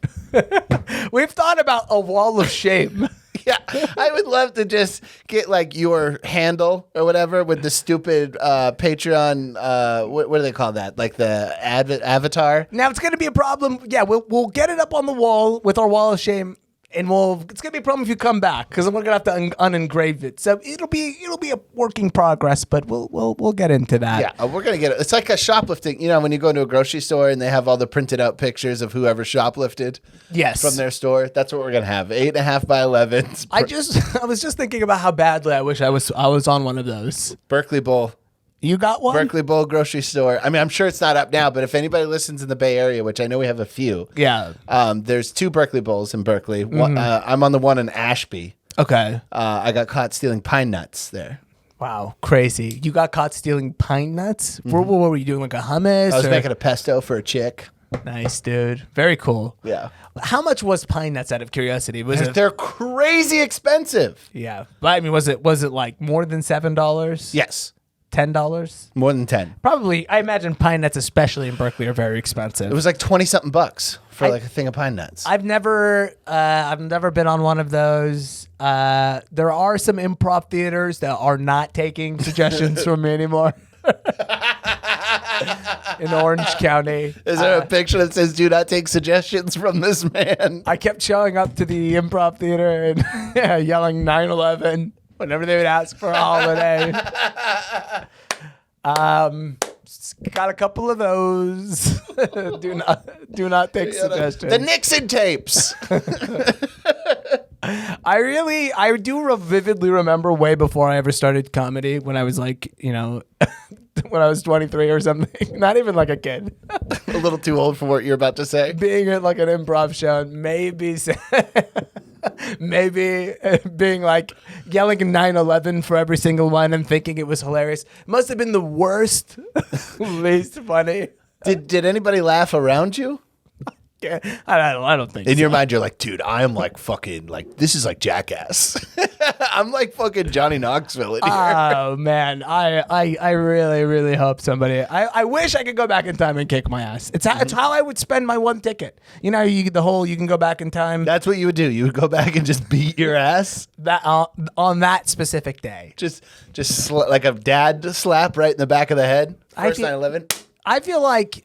We've thought about a wall of shame. Yeah, I would love to just get like your handle or whatever with the stupid Patreon. What do they call that? Like the avatar. Now it's going to be a problem. Yeah, we'll get it up on the wall with our wall of shame, and it's going to be a problem if you come back, because we're going to have to unengrave it. So it'll be a work in progress, but we'll get into that. Yeah, we're going to get it. It's like a shoplifting. When you go into a grocery store and they have all the printed out pictures of whoever shoplifted. Yes. From their store. That's what we're going to have. 8.5 by 11. I was just thinking about how badly I wish I was on one of those. Berkeley Bowl. You got one? Berkeley Bowl grocery store. I mean, I'm sure it's not up now, but if anybody listens in the Bay Area, which I know we have a few. Yeah. There's 2 Berkeley Bowls in Berkeley. Mm-hmm. I'm on the one in Ashby. Okay. I got caught stealing pine nuts there. Wow, crazy. You got caught stealing pine nuts? Mm-hmm. What were you doing, like a hummus? I was making a pesto for a chick. Nice, dude. Very cool. Yeah. How much was pine nuts, out of curiosity? They're crazy expensive. Yeah. But I mean, was it like more than $7? Yes. $10? More than 10. Probably. I imagine pine nuts, especially in Berkeley, are very expensive. It was like 20-something bucks for like a thing of pine nuts. I've never been on one of those. There are some improv theaters that are not taking suggestions from me anymore. In Orange County. Is there a picture that says, do not take suggestions from this man? I kept showing up to the improv theater and yelling 9/11 whenever they would ask for a holiday. Got a couple of those. do not take suggestions. The Nixon tapes. I do vividly remember way before I ever started comedy, when I was like, when I was 23 or something, not even like a kid. A little too old for what you're about to say. Being at like an improv show, maybe being like yelling 9/11 for every single one and thinking it was hilarious. Must have been the worst, least funny. Did anybody laugh around you? I don't think in your mind you're like, dude, I am like fucking like, this is like Jackass. I'm like fucking Johnny Knoxville in here. Oh man, I really, really hope somebody. I wish I could go back in time and kick my ass. It's how I would spend my one ticket. You can go back in time. That's what you would do. You would go back and just beat your ass that on that specific day. Just like a dad slap right in the back of the head. First 9/11. I feel like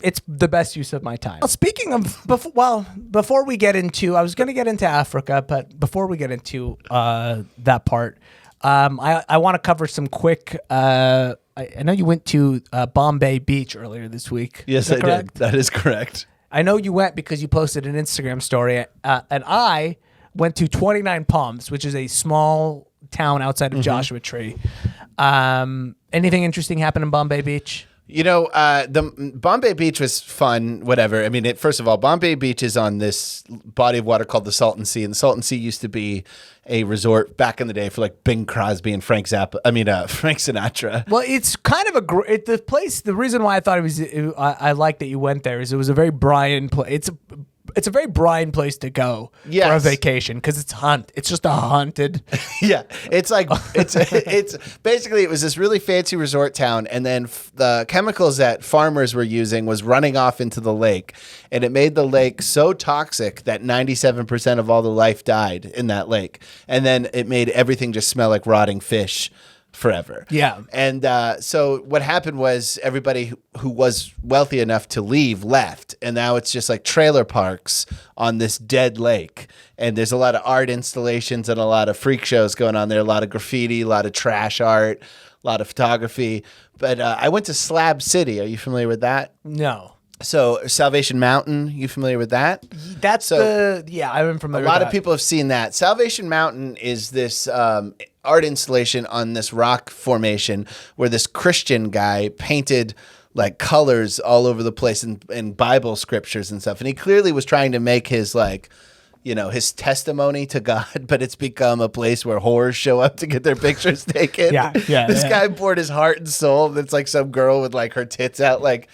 it's the best use of my time. Well, speaking of, before we get into, I was going to get into Africa, but before we get into that part, I want to cover some quick. I know you went to Bombay Beach earlier this week. Yes, I did. That is correct. I know you went because you posted an Instagram story, and I went to 29 Palms, which is a small town outside of Joshua Tree. Anything interesting happened in Bombay Beach? The Bombay Beach was fun, whatever. I mean, first of all, Bombay Beach is on this body of water called the Salton Sea, and the Salton Sea used to be a resort back in the day for like Bing Crosby and Frank Sinatra. Well, it's kind of the place. The reason why I thought I liked that you went there is it was a very Bryan place. It's a very Bryan place to go for a vacation because it's just a haunted. Yeah, it's like it's basically it was this really fancy resort town, and then the chemicals that farmers were using was running off into the lake, and it made the lake so toxic that 97% of all the life died in that lake, and then it made everything just smell like rotting fish forever. Yeah. And so what happened was everybody who was wealthy enough to leave left. And now it's just like trailer parks on this dead lake. And there's a lot of art installations and a lot of freak shows going on there, a lot of graffiti, a lot of trash art, a lot of photography. But I went to Slab City. Are you familiar with that? No. So Salvation Mountain, you familiar with that? I'm familiar with that. A lot of people have seen that. Salvation Mountain is this art installation on this rock formation where this Christian guy painted like colors all over the place in Bible scriptures and stuff. And he clearly was trying to make his his testimony to God, but it's become a place where whores show up to get their pictures taken. This guy poured his heart and soul. It's like some girl with like her tits out, like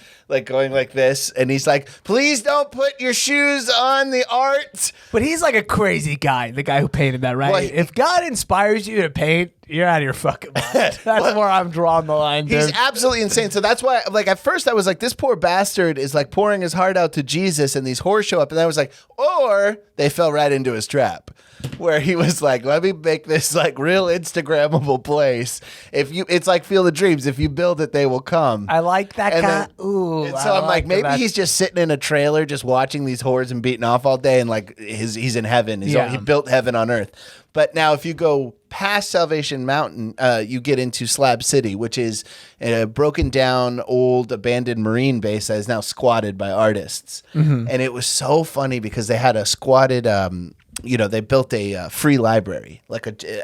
going like this. And he's like, please don't put your shoes on the art. But he's like a crazy guy, the guy who painted that, right? Well, if God inspires you to paint, you're out of your fucking mind. That's where I'm drawing the line, dude. He's absolutely insane. So that's why, like, at first I was like, this poor bastard is like pouring his heart out to Jesus and these whores show up. And I was like, or they fell right into his trap where he was like, let me make this like real Instagrammable place. It's like Field of Dreams. If you build it, they will come. I like that guy. Ooh. So I'm like, maybe he's just sitting in a trailer, just watching these whores and beating off all day. And like he's in heaven. He built heaven on earth. But now if you go past Salvation Mountain, you get into Slab City, which is a broken down old abandoned Marine base that is now squatted by artists. Mm-hmm. And it was so funny because they had a squatted, they built a free library,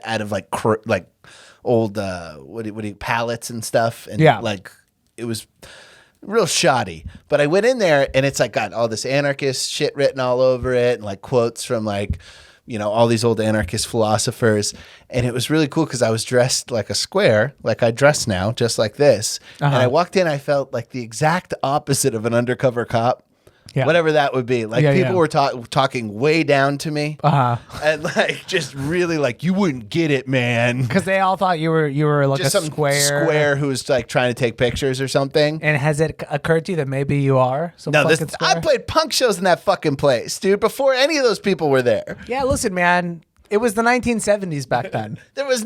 out of old, pallets and stuff. And it was real shoddy. But I went in there and it's like got all this anarchist shit written all over it and like quotes from all these old anarchist philosophers. And it was really cool because I was dressed like a square, like I dress now, just like this. And I walked in, I felt like the exact opposite of an undercover cop. Yeah. Whatever that would be. Like people were talking way down to me. And like just really like, you wouldn't get it, man. Because they all thought you were like just a some square who was like trying to take pictures or something. And has it occurred to you that maybe you are I played punk shows in that fucking place, dude, before any of those people were there. Yeah, listen, man. It was the 1970s back then. There was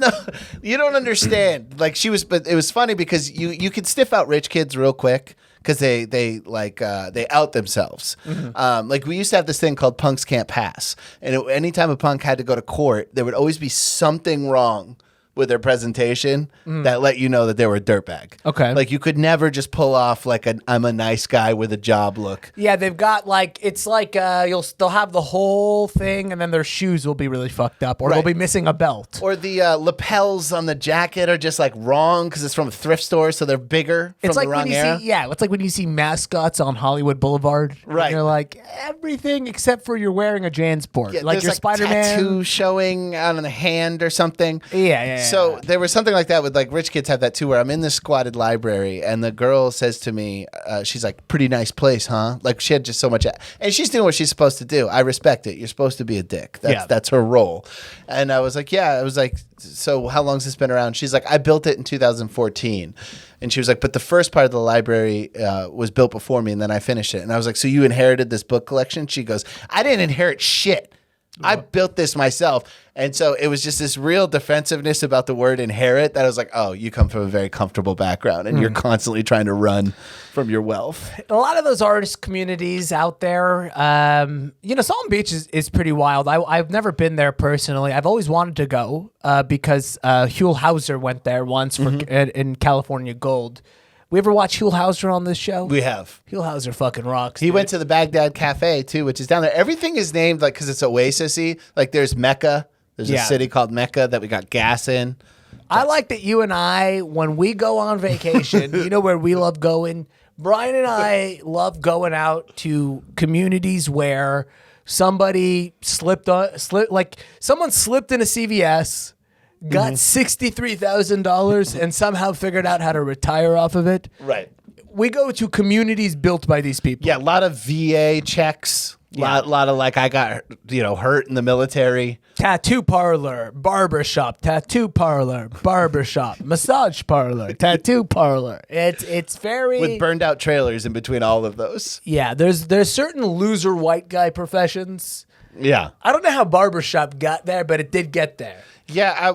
you don't understand. Like but it was funny because you could sniff out rich kids real quick. Because they out themselves. Mm-hmm. Like we used to have this thing called punks can't pass. And anytime a punk had to go to court, there would always be something wrong with their presentation that let you know that they were a dirtbag. Okay. Like you could never just pull off like I'm a nice guy with a job look. Yeah, they've got they'll have the whole thing and then their shoes will be really fucked up or they'll be missing a belt. Or the lapels on the jacket are just like wrong because it's from a thrift store, so they're bigger from the wrong era. It's like when you see mascots on Hollywood Boulevard. Right. And you're like, everything except for you're wearing a JanSport. Yeah, like your Spider-Man. Tattoo showing on the hand or something. Yeah. So there was something like that with like rich kids have that too, where I'm in this squatted library and the girl says to me, she's like, pretty nice place, huh? Like she had just so much, and she's doing what she's supposed to do. I respect it. You're supposed to be a dick. That's her role. And I was like, so how long's this been around? She's like, I built it in 2014. And she was like, but the first part of the library was built before me and then I finished it. And I was like, so you inherited this book collection? She goes, I didn't inherit shit. I built this myself. And so it was just this real defensiveness about the word inherit that I was like, oh, you come from a very comfortable background and you're constantly trying to run from your wealth. A lot of those artist communities out there, Salton Beach is pretty wild. I've never been there personally. I've always wanted to go because Huell Hauser went there once in California Gold. We ever watch Huell Hauser on this show? We have. Huell Hauser fucking rocks. He went to the Baghdad Cafe, too, which is down there. Everything is named, like, because it's oasis-y. Like, there's Mecca. There's a city called Mecca that we got gas in. I like that you and I, when we go on vacation, you know where we love going? Bryan and I love going out to communities where somebody someone slipped in a CVS, got $63,000 and somehow figured out how to retire off of it. Right. We go to communities built by these people. Yeah, a lot of VA checks. A lot of like I got hurt in the military. Tattoo parlor, barbershop, tattoo parlor, barbershop, massage parlor, tattoo parlor. It's very with burned out trailers in between all of those. Yeah, there's certain loser white guy professions. Yeah. I don't know how barbershop got there, but it did get there. Yeah,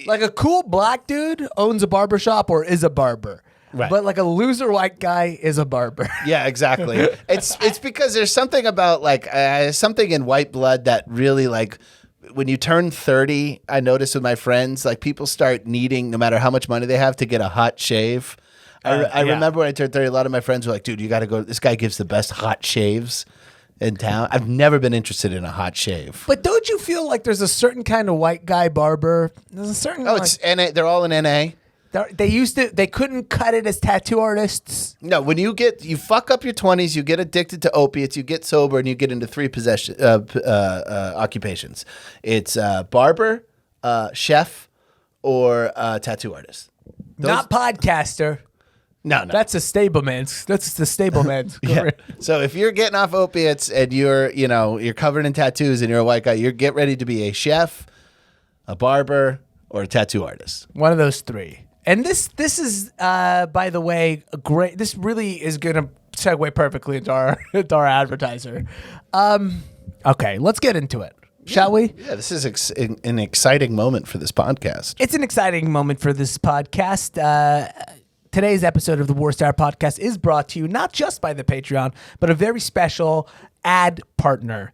like a cool black dude owns a barbershop or is a barber. Right. But like a loser white guy is a barber. Yeah, exactly. It's because there's something about like something in white blood that really like when you turn 30, I notice with my friends, like people start needing, no matter how much money they have, to get a hot shave. I remember when I turned 30, a lot of my friends were like, dude, you got to go. This guy gives the best hot shaves in town. I've never been interested in a hot shave. But don't you feel like there's a certain kind of white guy barber? There's a certain it's NA. They're all in NA. They couldn't cut it as tattoo artists. No, when you fuck up your 20s, you get addicted to opiates, you get sober, and you get into three occupations. It's barber, chef, or tattoo artist. Not podcaster. No. That's a stableman's. That's the stableman's. Yeah. So if you're getting off opiates and you're covered in tattoos and you're a white guy, you get ready to be a chef, a barber, or a tattoo artist. One of those three. And this is, by the way, great. This really is going to segue perfectly into our advertiser. Okay, let's get into it, shall we? Yeah, this is an exciting moment for this podcast. It's an exciting moment for this podcast. Today's episode of the Done Ddr podcast is brought to you not just by the Patreon, but a very special ad partner.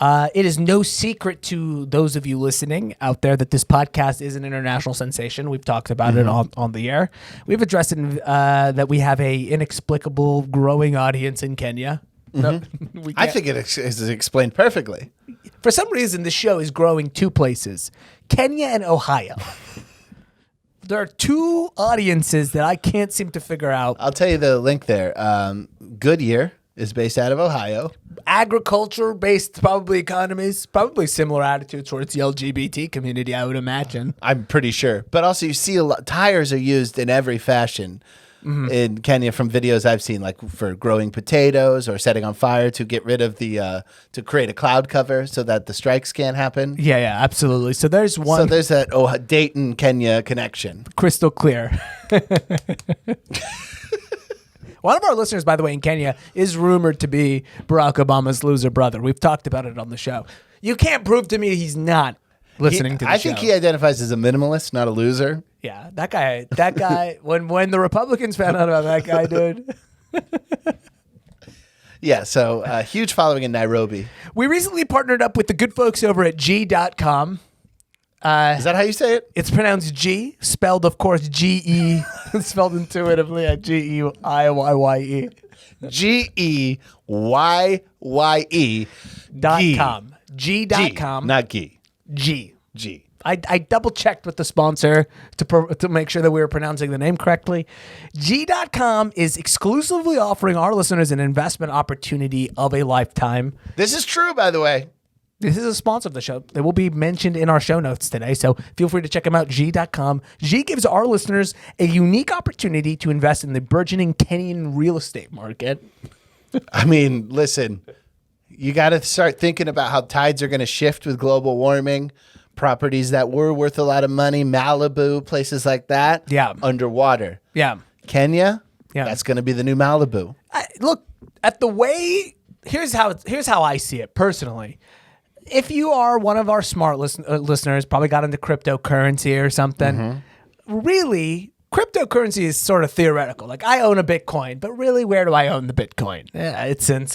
It is no secret to those of you listening out there that this podcast is an international sensation. We've talked about it on the air. We've addressed it, that we have a inexplicable growing audience in Kenya. No, I think it is explained perfectly. For some reason, the show is growing two places, Kenya and Ohio. There are two audiences that I can't seem to figure out. I'll tell you the link there. Goodyear is based out of Ohio. Agriculture-based probably economies, probably similar attitudes towards the LGBT community, I would imagine. I'm pretty sure. But also you see tires are used in every fashion in Kenya from videos I've seen, like for growing potatoes or setting on fire to get rid of to create a cloud cover so that the strikes can't happen. Yeah, absolutely. So there's one. So there's that Dayton, Kenya connection. Crystal clear. One of our listeners, by the way, in Kenya is rumored to be Barack Obama's loser brother. We've talked about it on the show. You can't prove to me he's not listening to the show. I think he identifies as a minimalist, not a loser. Yeah, that guy. when the Republicans found out about that guy, dude. Yeah, so huge following in Nairobi. We recently partnered up with the good folks over at G.com. Is that how you say it? It's pronounced G, spelled, of course, G-E, spelled intuitively at G-E-I-Y-Y-E. G-E-Y-Y-E. G.com. Not G. G. I double-checked with the sponsor to make sure that we were pronouncing the name correctly. G.com is exclusively offering our listeners an investment opportunity of a lifetime. This is true, by the way. This is a sponsor of the show. They will be mentioned in our show notes today, so feel free to check them out, G.com. G gives our listeners a unique opportunity to invest in the burgeoning Kenyan real estate market. I mean, listen, you got to start thinking about how tides are going to shift with global warming. Properties that were worth a lot of money, Malibu, places like that, underwater. Yeah. Kenya, that's going to be the new Malibu. Look, at the way, here's how I see it personally. if you are one of our smart listeners, probably got into cryptocurrency or something, really, cryptocurrency is sort of theoretical. Like, I own a Bitcoin, but really, where do I own the Bitcoin? Yeah, it's in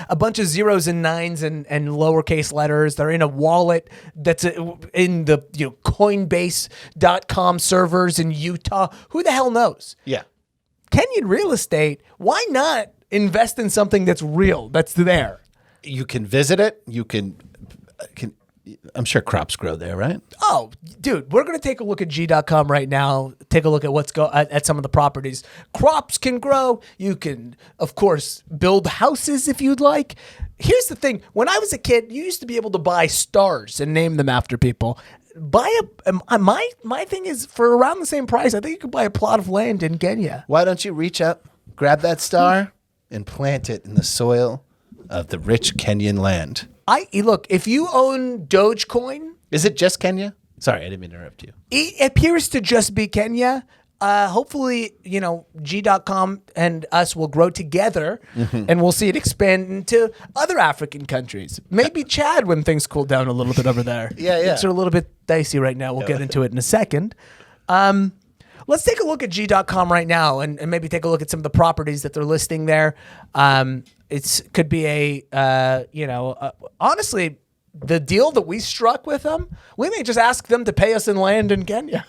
a bunch of zeros and nines and lowercase letters. They're in a wallet that's in the Coinbase.com servers in Utah. Who the hell knows? Yeah. Kenyan real estate, why not invest in something that's real, that's there? You can visit it. You can I'm sure crops grow there, right? Oh, dude, we're going to take a look at G.com right now. Take a look at at some of the properties. Crops can grow. You can, of course, build houses if you'd like. Here's the thing. When I was a kid, you used to be able to buy stars and name them after people. My thing is, for around the same price, I think you could buy a plot of land in Kenya. Why don't you reach up, grab that star, and plant it in the soil of the rich Kenyan land? Look, if you own Dogecoin. Is it just Kenya? Sorry, I didn't mean to interrupt you. It appears to just be Kenya. Hopefully, G.com and us will grow together and we'll see it expand into other African countries. Maybe Chad when things cool down a little bit over there. Yeah. It's a little bit dicey right now. We'll get into it in a second. Let's take a look at G.com right now and maybe take a look at some of the properties that they're listing there. It could be honestly, the deal that we struck with them, we may just ask them to pay us in land in Kenya.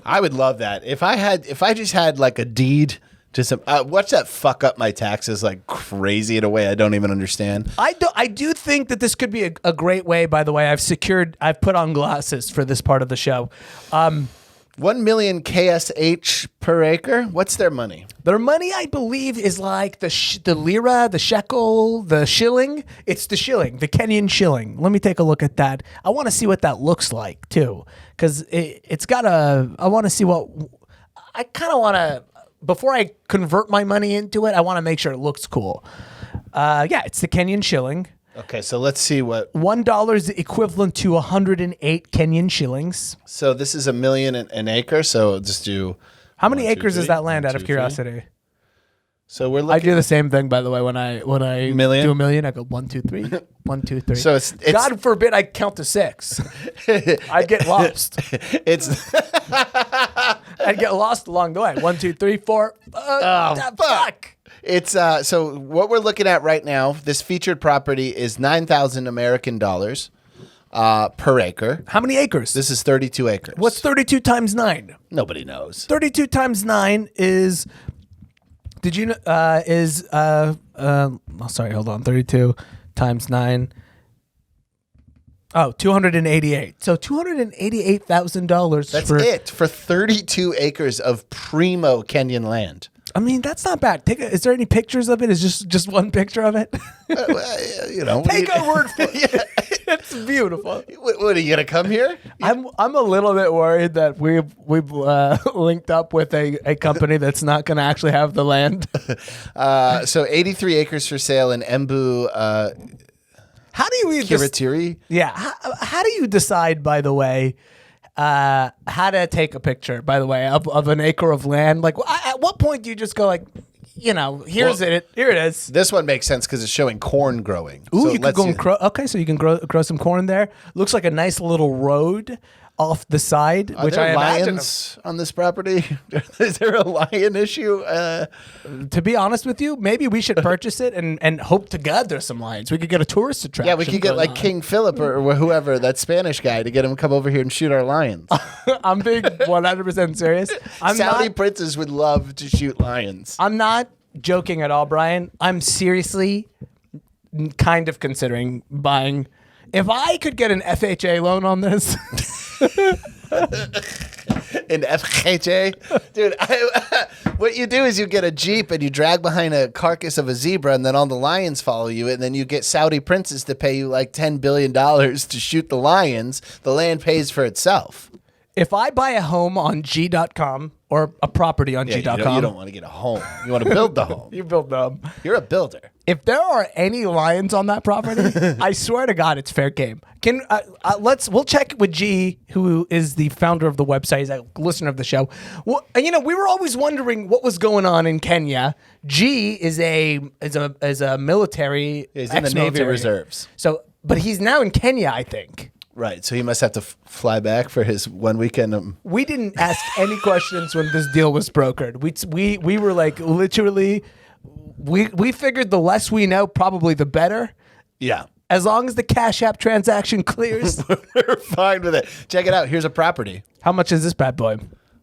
I would love that. If I just had like a deed to some, watch that fuck up my taxes like crazy in a way I don't even understand. I do think that this could be a great way, by the way. I've put on glasses for this part of the show. 1 million KSH per acre. What's their money? Their money, I believe, is like the lira, the shekel, the shilling. It's the shilling, the Kenyan shilling. Let me take a look at that. I want to see what that looks like too, because it's got a. I want to see what. I kind of want to, before I convert my money into it, I want to make sure it looks cool. It's the Kenyan shilling. Okay, so let's see what $1 is equivalent to 108 Kenyan shillings. So this is $1 million an acre. So just do. How many acres is that land? Out of curiosity. So we're looking. I do the same thing, by the way. When I million? do a million, I go 1, 2, 3, 1, 2, 3. So it's God forbid I count to 6. I'd get lost. I'd get lost along the way. 1, 2, 3, 4. Fuck. It's so what we're looking at right now. This featured property is $9,000 American dollars per acre. How many acres? This is 32 acres. What's 32 times 9? Nobody knows. 32 times 9 is. Did you know? Sorry, hold on. 32 times 9. Oh, 288. So $288,000. That's it for 32 acres of primo Kenyan land. I mean, that's not bad. Is there any pictures of it? Is just one picture of it? Take our word for it. It's beautiful. What are you gonna come here? I'm a little bit worried that we've linked up with a company that's not gonna actually have the land. So 83 acres for sale in Embu. How do you Kiritiri? Yeah. How do you decide, by the way? How to take a picture, by the way, of an acre of land? Like, at what point do you just go like, here it is. This one makes sense because it's showing corn growing. Ooh, so you could go and grow. So you can grow some corn there. Looks like a nice little road off the side. Are there lions on this property? Is there a lion issue? To be honest with you, maybe we should purchase it and hope to God there's some lions. We could get a tourist attraction. Yeah, we could get like on. King Philip or whoever, that Spanish guy, to get him to come over here and shoot our lions. I'm being 100% serious. Saudi princes would love to shoot lions. I'm not joking at all, Brian. I'm seriously kind of considering buying. If I could get an FHA loan on this. An FHA? Dude, what you do is you get a Jeep and you drag behind a carcass of a zebra, and then all the lions follow you, and then you get Saudi princes to pay you like $10 billion to shoot the lions. The land pays for itself. If I buy a home on G.com or a property on G.com. You don't want to get a home. You want to build the home. You build them. You're a builder. If there are any lions on that property, I swear to God, it's fair game. We'll check with G, who is the founder of the website, he's a listener of the show. Well, we were always wondering what was going on in Kenya. G is a military. He's in the Navy Reserves. So But he's now in Kenya, I think. Right. So he must have to fly back for his one weekend. We didn't ask any questions when this deal was brokered. We were like literally, we figured the less we know, probably the better. Yeah. As long as the Cash App transaction clears. We're fine with it. Check it out. Here's a property. How much is this bad boy?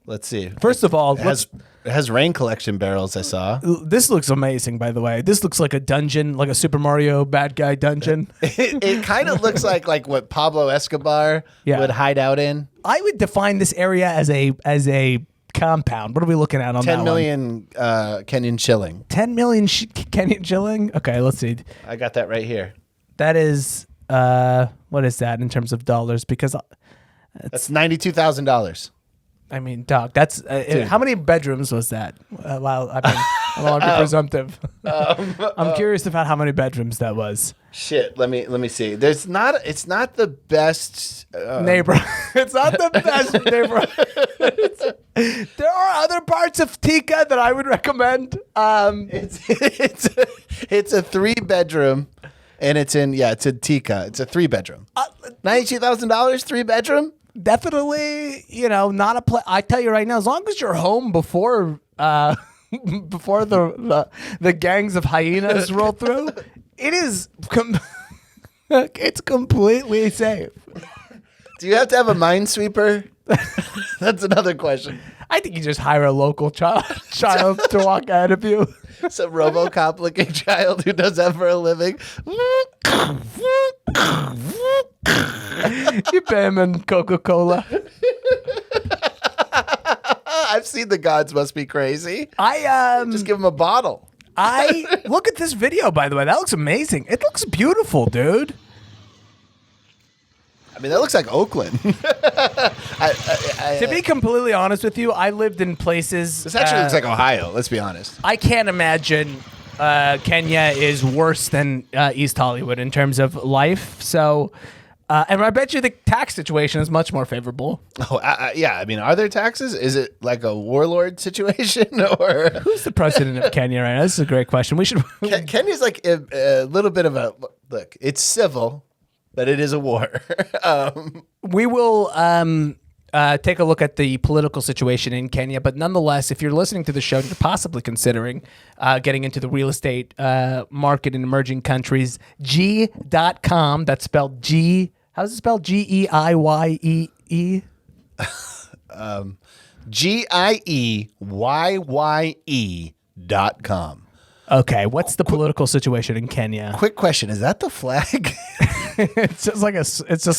Let's see. First of all, it has rain collection barrels, I saw. This looks amazing, by the way. This looks like a dungeon, like a Super Mario bad guy dungeon. It kind of looks like what Pablo Escobar would hide out in. I would define this area as a compound. What are we looking at on that 10 million Kenyan shilling. 10 million Kenyan shilling? Okay, let's see. I got that right here. That is, what is that in terms of dollars? Because that's $92,000. I mean, dog, that's how many bedrooms was that? Well, I mean, I don't want to be presumptive. I'm curious about how many bedrooms that was. Shit, let me see. It's not the best neighbor. It's not the best neighborhood. There are other parts of Tika that I would recommend. It's a 3-bedroom. And it's in Tika. It's a 3-bedroom. $92,000, 3-bedroom? Definitely, not a place. I tell you right now, as long as you're home before before the gangs of hyenas roll through, it is it's completely safe. Do you have to have a minesweeper? That's another question. I think you just hire a local child to walk ahead of you. Some RoboCop-looking child who does that for a living. You pay him in Coca-Cola. I've seen The Gods Must Be Crazy. Just give him a bottle. Look at this video, by the way. That looks amazing. It looks beautiful, dude. I mean, that looks like Oakland. To be completely honest with you, I lived in places. This actually looks like Ohio, let's be honest. I can't imagine Kenya is worse than East Hollywood in terms of life. So, and I bet you the tax situation is much more favorable. Oh, yeah. I mean, are there taxes? Is it like a warlord situation? Or who's the president of Kenya right now? This is a great question. We should. Kenya's like a little bit of a look. It's civil. But it is a war. We will take a look at the political situation in Kenya. But nonetheless, if you're listening to the show and you're possibly considering getting into the real estate market in emerging countries, G.com, that's spelled G. How's it spelled? G-E-I-Y-E-E? GIEYYE.com. Okay, what's the political situation in Kenya? Quick question: is that the flag? It's just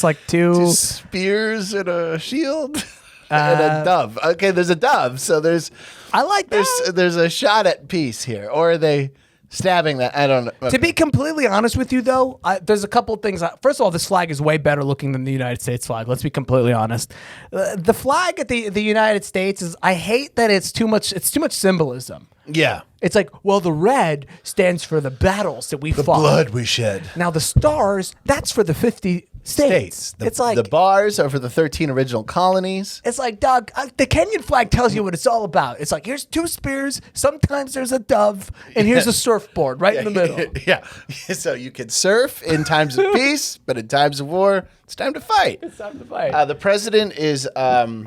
like two spears and a shield and a dove. Okay, there's a dove, so there's a shot at peace here, or are they stabbing that? I don't know. Okay. To be completely honest with you, though, there's a couple of things. First of all, this flag is way better looking than the United States flag. Let's be completely honest. The flag at the United States is. I hate that it's too much. It's too much symbolism. Yeah. It's like, well, the red stands for the battles that we fought. The blood we shed. Now, the stars, that's for the 50 states. It's like the bars are for the 13 original colonies. It's like, dog, the Kenyan flag tells you what it's all about. It's like, here's 2 spears, sometimes there's a dove, and here's a surfboard right in the middle. Yeah. So you can surf in times of peace, but in times of war, it's time to fight. It's time to fight. The president is a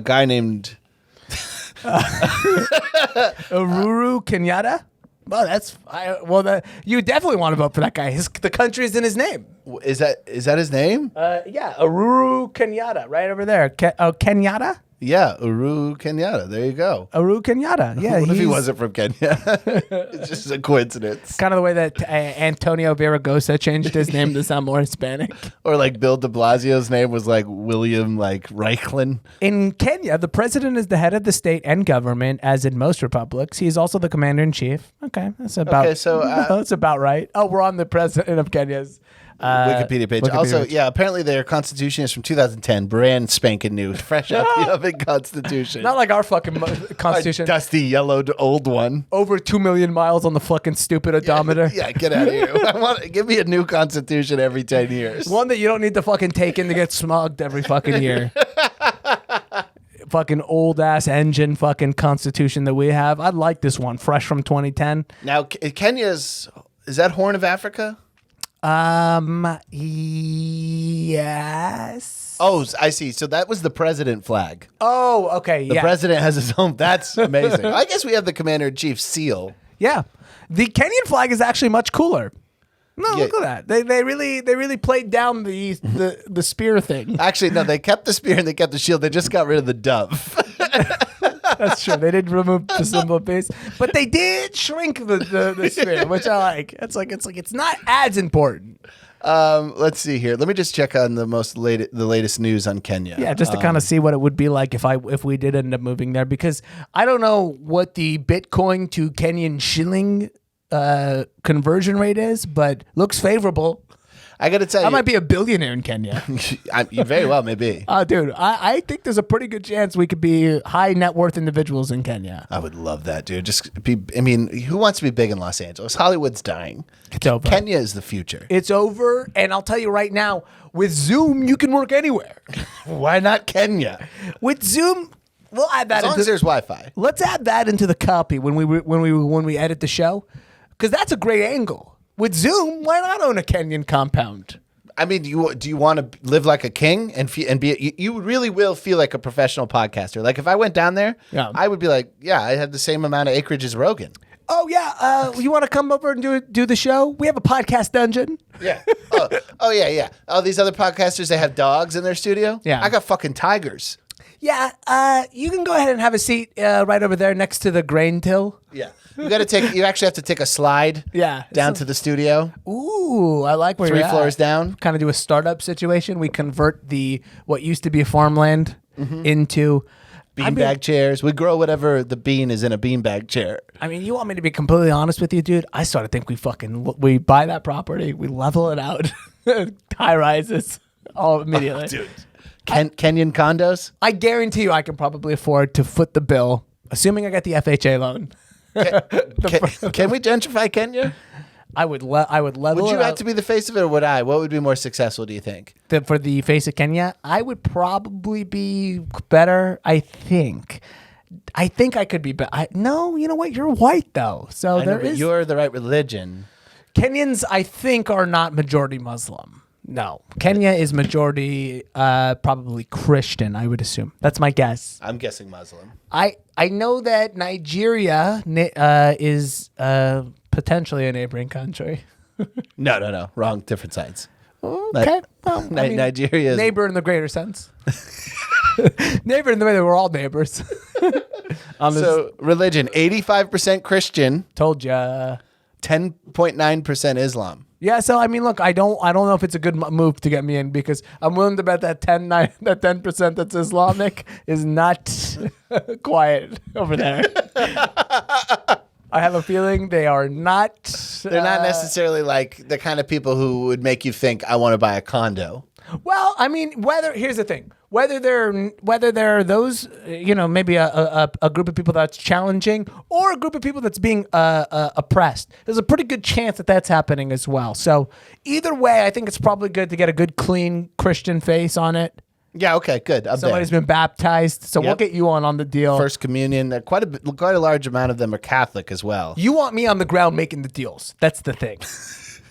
guy named... Uhuru Kenyatta? Well, you definitely want to vote for that guy. The country is in his name. Is that his name? Yeah, Uhuru Kenyatta, right over there. Kenyatta? Yeah, Uhuru Kenyatta. There you go. Uhuru Kenyatta. Yeah. What if he wasn't from Kenya? It's just a coincidence. Kind of the way that Antonio Villaraigosa changed his name to sound more Hispanic. Or like Bill de Blasio's name was like William Reichlin. In Kenya, the president is the head of the state and government, as in most republics. He's also the commander-in-chief. Okay, that's about that's about right. Oh, we're on the president of Kenya's Wikipedia page. Apparently their constitution is from 2010, brand spanking new, fresh out the oven constitution. Not like our fucking constitution. Our dusty, yellowed old one. Over 2 million miles on the fucking stupid odometer. Yeah, get out of here. Give me a new constitution every 10 years. One that you don't need to fucking take in to get smugged every fucking year. Fucking old ass engine fucking constitution that we have. I like this one, fresh from 2010. Now, Kenya's, is that Horn of Africa? Yes. Oh, I see. So that was the president flag. Oh, okay. The president has his own. That's amazing. I guess we have the commander-in-chief's seal. Yeah. The Kenyan flag is actually much cooler. No, look at that. They really played down the spear thing. Actually, no, they kept the spear and they kept the shield. They just got rid of the dove. That's true. They didn't remove the symbol base, but they did shrink the spear, which I like. It's not as important. Let's see here. Let me just check on the latest news on Kenya. Yeah, just to kind of see what it would be like if we did end up moving there, because I don't know what the Bitcoin to Kenyan shilling conversion rate is, but looks favorable. I got to tell you, I might be a billionaire in Kenya. You very well may be. Dude, I think there's a pretty good chance we could be high net worth individuals in Kenya. I would love that, dude. Who wants to be big in Los Angeles? Hollywood's dying. It's over. Kenya is the future. It's over, and I'll tell you right now, with Zoom, you can work anywhere. Why not Kenya? With Zoom, we'll add that. As long as there's Wi-Fi. Let's add that into the copy when we edit the show, because that's a great angle. With Zoom, why not own a Kenyan compound? I mean, do you want to live like a king and be? You really will feel like a professional podcaster. Like if I went down there, I would be like, yeah, I have the same amount of acreage as Rogan. Oh yeah, you want to come over and do the show? We have a podcast dungeon. Yeah. Oh yeah. Oh, these other podcasters, they have dogs in their studio. Yeah. I got fucking tigers. Yeah. You can go ahead and have a seat right over there next to the grain till. Yeah. You actually have to take a slide. Down to the studio. Ooh, I like where 3 you're floors down. Kind of do a startup situation. We convert what used to be a farmland into beanbag chairs. We grow whatever the bean is in a beanbag chair. I mean, you want me to be completely honest with you, dude? I sort of think we buy that property, we level it out, high rises all immediately. Oh, dude. Kenyan condos? I guarantee you I can probably afford to foot the bill, assuming I get the FHA loan. Can we gentrify Kenya? I would level Would you it have out. to be the face of it, or would I? What would be more successful, do you think? For the face of Kenya, I would probably be better, I think. I think I could be better. No, you know what? You're white, though. So you're the right religion. Kenyans, I think, are not majority Muslim. No. Kenya is majority probably Christian, I would assume. That's my guess. I'm guessing Muslim. I know that Nigeria is potentially a neighboring country. No. Wrong. Different sides. Okay. Well, Nigeria is... Neighbor in the greater sense. Neighbor in the way that we're all neighbors. So, religion, 85% Christian. Told ya. 10.9% Islam. Yeah, so I mean, look, I don't know if it's a good move to get me in, because I'm willing to bet that 10% that's Islamic is not quiet over there. I have a feeling they are not. They're not necessarily like the kind of people who would make you think, I want to buy a condo. Well, I mean, here's the thing. Whether they're those, maybe a group of people that's challenging, or a group of people that's being oppressed, there's a pretty good chance that that's happening as well. So either way, I think it's probably good to get a good, clean Christian face on it. Yeah. Okay. Good. Somebody's been baptized, so we'll get you on the deal. First communion. Quite a large amount of them are Catholic as well. You want me on the ground making the deals. That's the thing.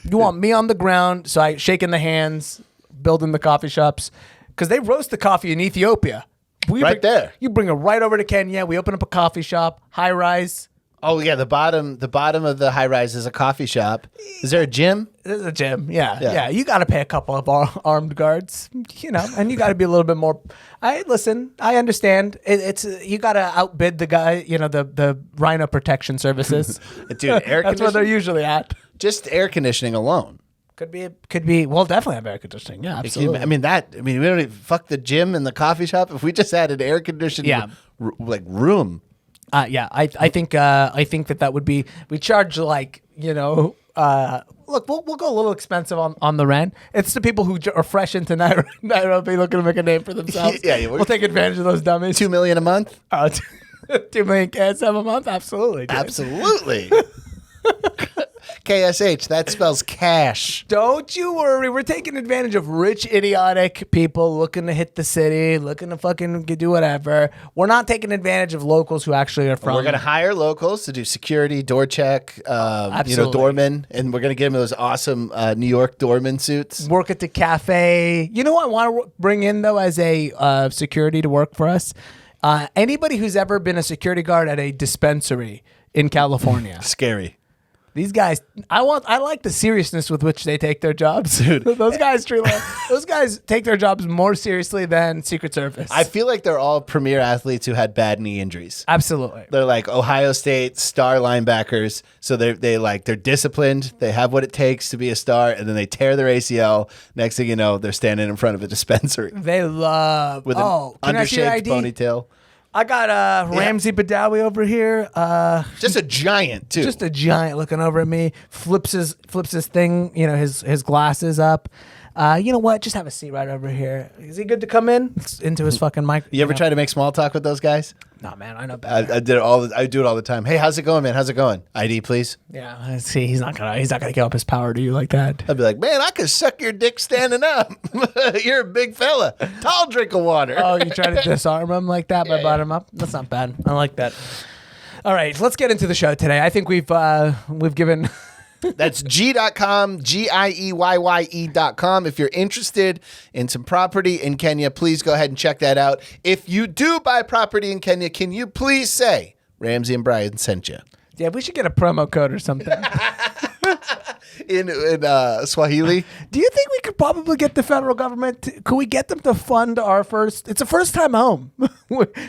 You want me on the ground, so I shaking the hands, building the coffee shops. Because they roast the coffee in Ethiopia. There. You bring it right over to Kenya. We open up a coffee shop, high rise. Oh yeah, the bottom of the high rise is a coffee shop. Is there a gym? There's a gym. Yeah. You got to pay a couple of armed guards, and you got to be a little bit more. I understand. It's you got to outbid the guy. The rhino protection services. Dude, air That's where they're usually at. Just air conditioning alone. Could be. Well, definitely have air conditioning. Yeah, absolutely. We don't even fuck the gym and the coffee shop. If we just had an air conditioned room. I think that would be. We charge look, we'll go a little expensive on the rent. It's the people who are fresh into Nairobi looking to make a name for themselves. We'll take advantage of those dummies. $2 million a month. 2 million KSM a month. Absolutely. Dude. Absolutely. KSH. That spells cash. Don't you worry. We're taking advantage of rich, idiotic people looking to hit the city, looking to fucking do whatever. We're not taking advantage of locals who actually are from. We're going to hire locals to do security, door check, doormen, and we're going to give them those awesome New York doorman suits. Work at the cafe. You know what I want to bring in, though, as a security to work for us? Anybody who's ever been a security guard at a dispensary in California. Scary. These guys, I like the seriousness with which they take their jobs. Dude. Those guys take their jobs more seriously than Secret Service. I feel like they're all premier athletes who had bad knee injuries. Absolutely. They're like Ohio State star linebackers. So they're disciplined. They have what it takes to be a star, and then they tear their ACL. Next thing you know, they're standing in front of a dispensary. They love with an undershaped ponytail. I got Ramsey Badawi over here. Just a giant, too. Just a giant looking over at me. Flips his thing, his glasses up. You know what? Just have a seat right over here. Is he good to come in? Into his fucking mic. You ever try to make small talk with those guys? No, man. I know better. I do it all the time. Hey, how's it going, man? How's it going? ID, please. Yeah. See, he's not gonna give up his power to you like that. I'd be like, man, I could suck your dick standing up. You're a big fella. Tall drink of water. Oh, you try to disarm him like that by bottom up? That's not bad. I like that. All right, let's get into the show today. I think we've given. That's G.com, GIEYYE.com. If you're interested in some property in Kenya, please go ahead and check that out. If you do buy property in Kenya, can you please say Ramsey and Bryan sent you? Yeah, we should get a promo code or something. in Swahili. Do you think we could probably get the federal government? Could we get them to fund our first? It's a first-time home.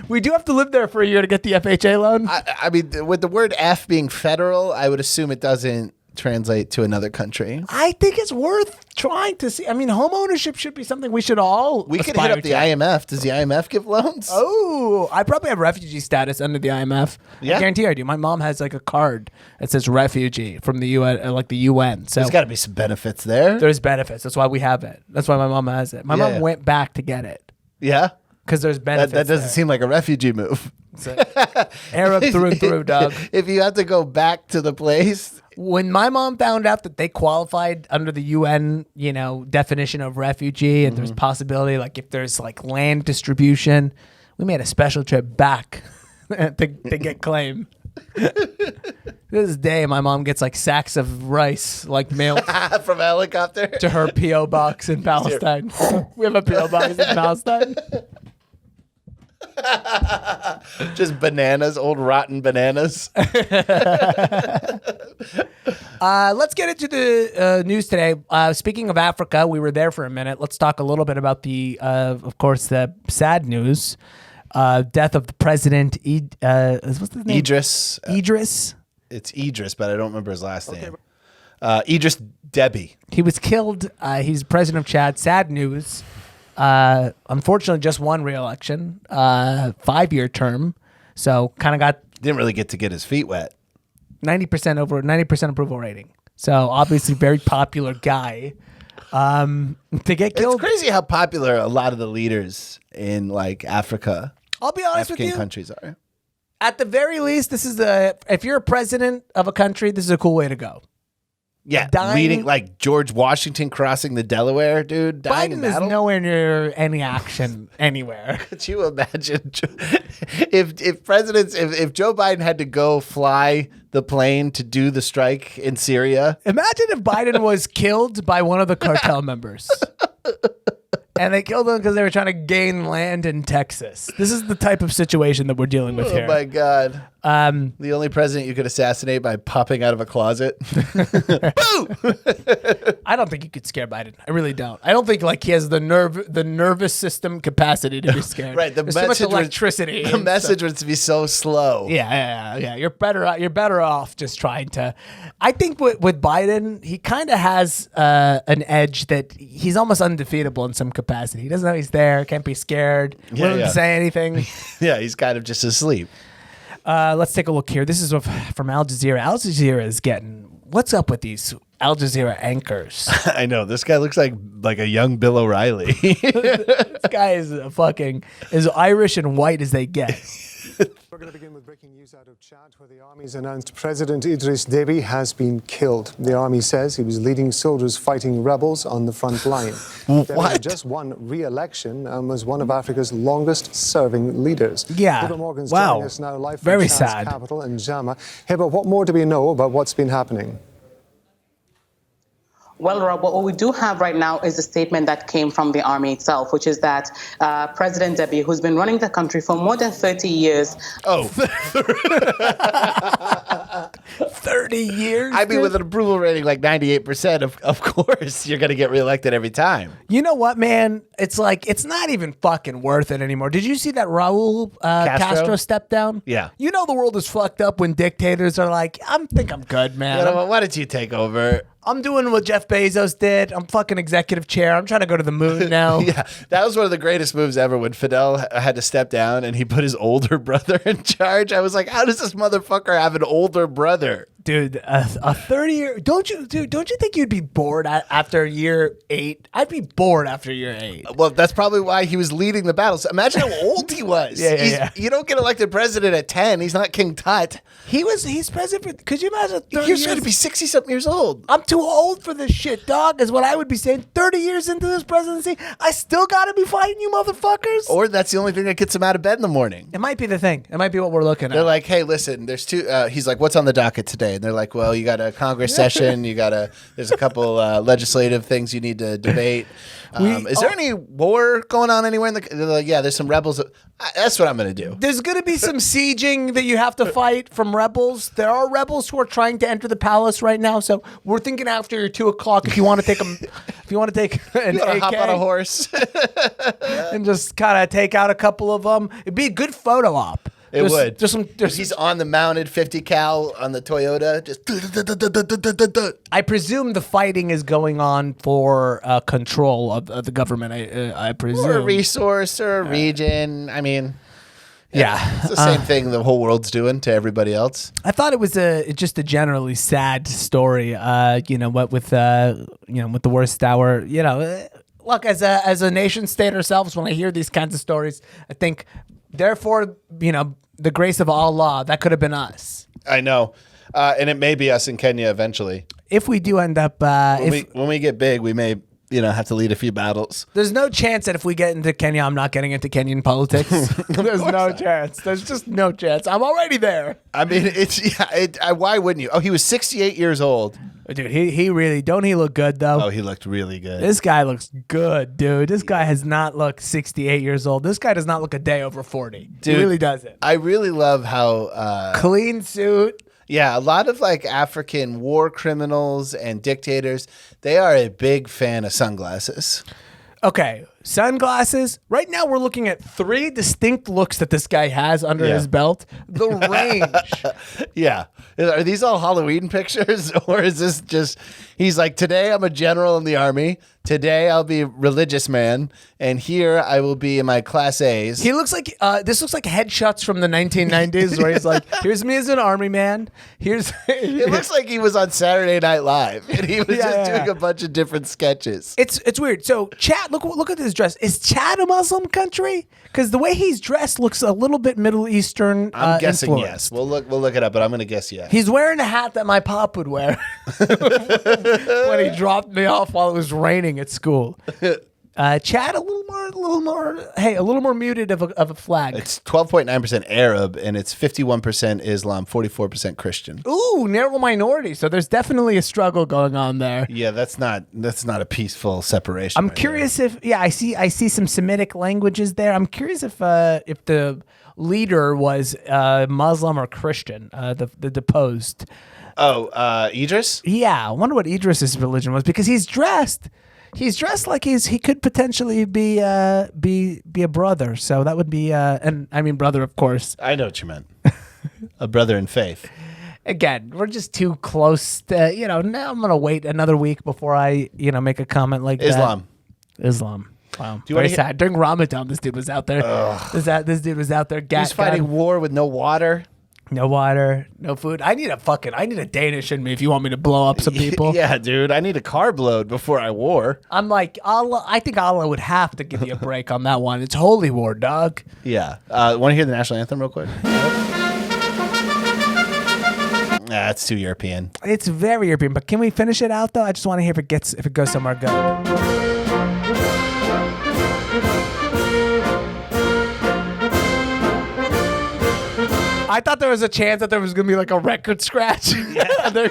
We do have to live there for a year to get the FHA loan. I mean, with the word F being federal, I would assume it doesn't translate to another country. I think it's worth trying to see. I mean, home ownership should be something we should all. We could hit up the IMF. Does the IMF give loans? Oh, I probably have refugee status under the IMF. Yeah. I guarantee I do. My mom has like a card that says refugee from the UN, like the UN. So there's got to be some benefits there. There's benefits. That's why we have it. That's why my mom has it. My mom went back to get it. Yeah. Because there's benefits. That doesn't seem like a refugee move. Arab through and through, Doug. If you have to go back to the place. When my mom found out that they qualified under the UN, definition of refugee, and there's possibility, like if there's like land distribution, we made a special trip back to get claim. This day, my mom gets like sacks of rice, like mailed from a helicopter to her PO box in Palestine. We have a PO box in Palestine. Just bananas, old rotten bananas. Let's get into the news today. Speaking of Africa, we were there for a minute. Let's talk a little bit about of course, the sad news. Death of the president, what's his name? Idris. Idris. It's Idris, but I don't remember his last name. Idris Deby. He was killed. He's president of Chad. Sad news. Unfortunately, just won re-election, 5-year term. So kind of didn't really get to get his feet wet. 90% approval rating. So obviously very popular guy. To get killed. It's crazy how popular a lot of the leaders in like Africa. I'll be honest with you. African countries are. At the very least, if you're a president of a country, this is a cool way to go. Yeah, leading like George Washington crossing the Delaware, dude. Dying in battle. Biden is nowhere near any action anywhere. Could you imagine if Joe Biden had to go fly the plane to do the strike in Syria? Imagine if Biden was killed by one of the cartel members. And they killed him because they were trying to gain land in Texas. This is the type of situation that we're dealing with here. Oh, my God. The only president you could assassinate by popping out of a closet. Boo! I don't think you could scare Biden. I really don't. I don't think like he has the nervous system capacity to be scared. Right. There's too much electricity. The message would be so slow. Yeah. You're better off just trying to. I think with Biden, he kind of has an edge that he's almost undefeatable in some capacity. He doesn't know he's there. Can't be scared. Wouldn't say anything. Yeah, he's kind of just asleep. Let's take a look here. This is from Al Jazeera. Al Jazeera is getting... What's up with these Al Jazeera anchors? I know. This guy looks like a young Bill O'Reilly. This guy is as Irish and white as they get. We're going to begin with breaking news out of Chad, where the army's announced President Idris Deby has been killed. The army says he was leading soldiers fighting rebels on the front line. Deby just won re-election and was one of Africa's longest-serving leaders. Yeah. Hiba Morgan's Wow. joining us now live from Very Chad's sad. capital in Jama. Hiba, what more do we know about what's been happening? Well, Rob, what we do have right now is a statement that came from the army itself, which is that President Deby, who's been running the country for more than 30 years. Oh. 30 years? I mean, with an approval rating like 98%, of course, you're going to get reelected every time. You know what, man? It's like, it's not even fucking worth it anymore. Did you see that Raul Castro stepped down? Yeah. You know the world is fucked up when dictators are like, I think I'm good, man. You know what? Why don't you take over? I'm doing what Jeff Bezos did. I'm fucking executive chair. I'm trying to go to the moon now. Yeah, that was one of the greatest moves ever when Fidel had to step down and he put his older brother in charge. I was like, how does this motherfucker have an older brother? Dude, a 30-year... Don't you think you'd be bored after year 8? I'd be bored after year 8. Well, that's probably why he was leading the battles. Imagine how old he was. Yeah. You don't get elected president at 10. He's not King Tut. He's president for... Could you imagine 30 He was years? going to be 60-something years old. I'm too old for this shit, dog, is what I would be saying. 30 years into this presidency, I still gotta be fighting you motherfuckers? Or that's the only thing that gets him out of bed in the morning. It might be the thing. It might be what we're looking at. They're like, hey, listen, there's two. He's like, what's on the docket today? And they're like, well, you got a Congress session. There's a couple legislative things you need to debate. Is there any war going on anywhere? They're like, yeah, there's some rebels. That's what I'm going to do. There's going to be some sieging that you have to fight from rebels. There are rebels who are trying to enter the palace right now. So we're thinking after 2 o'clock, if you want to take them, if you want to take an AK, hop on a horse and just kind of take out a couple of them. It'd be a good photo op. It would. He's on the mounted 50 cal on the Toyota. Just. I presume the fighting is going on for control of the government. I presume, or a resource or a region. I mean, yeah, it's the same thing the whole world's doing to everybody else. I thought it was just a generally sad story. What with with the worst hour. Look, as a nation state ourselves, when I hear these kinds of stories, I think. Therefore, the grace of Allah, that could have been us. I know. And it may be us in Kenya eventually. If we do end up... when we get big, we may, have to lead a few battles. There's no chance that if we get into Kenya, I'm not getting into Kenyan politics. There's no chance. There's just no chance. I'm already there. I mean, why wouldn't you? Oh, he was 68 years old. Dude, he really... Don't he look good, though? Oh, he looked really good. This guy looks good, dude. This guy has not looked 68 years old. This guy does not look a day over 40. Dude, he really doesn't. I really love how... clean suit. Yeah, a lot of African war criminals and dictators, they are a big fan of sunglasses. Okay, sunglasses. Right now we're looking at 3 distinct looks that this guy has under his belt. The range. Yeah. Are these all Halloween pictures? Or is this just, he's like, today I'm a general in the army. Today I'll be a religious man. And here I will be in my class A's. He looks like, this looks like headshots from the 1990s where he's like, here's me as an army man. It looks like he was on Saturday Night Live. And he was just doing a bunch of different sketches. It's weird. So Chad, look at this dress. Is Chad a Muslim country? Because the way he's dressed looks a little bit Middle Eastern. I'm guessing influenced. yes. We'll look it up, but I'm going to guess yes. He's wearing a hat that my pop would wear when he dropped me off while it was raining at school. Chad, a little more muted of a flag. It's 12.9% Arab and it's 51% Islam, 44% Christian. Ooh, narrow minority. So there's definitely a struggle going on there. Yeah, that's not a peaceful separation. I'm curious if I see some Semitic languages there. I'm curious if the leader was Muslim or Christian, the deposed. Oh, Idris? Yeah, I wonder what Idris's religion was because he's dressed like he could potentially be a brother. So that would be and I mean brother, of course. I know what you meant. A brother in faith. Again, we're just too close to, now I'm going to wait another week before I, make a comment like Islam. Wow. Do you Very sad. During Ramadan, this dude was out there. This dude was out there. He's fighting war with no water. No water, no food. I need a Danish in me if you want me to blow up some people. Yeah, dude. I need a carb load before I war. I'm like, Allah, I think Allah would have to give you a break on that one. It's holy war, dog. Yeah. Want to hear the national anthem real quick? Nah, it's too European. It's very European, but can we finish it out though? I just want to hear if it goes somewhere good. I thought there was a chance that there was going to be like a record scratch. The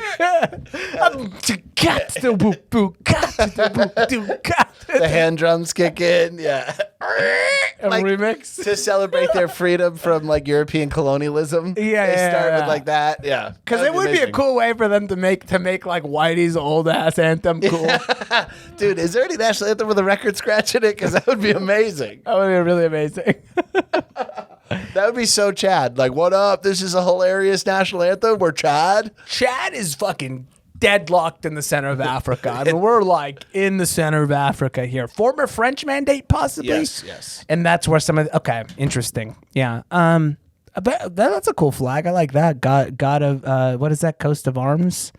hand drums kick in. Yeah. A remix to celebrate their freedom from like European colonialism. Yeah, they start with like that. Yeah, because it would be a cool way for them to make like Whitey's old ass anthem cool. Dude, is there any national anthem with a record scratch in it? Because that would be amazing. That would be really amazing. That would be so Chad. Like, what up? This is a hilarious national anthem. We're Chad. Chad is fucking deadlocked in the center of Africa. I mean, we're like in the center of Africa here. Former French mandate, possibly. Yes. And that's where some of okay, interesting. Yeah. That's a cool flag. I like that. God of what is that? Coast of Arms.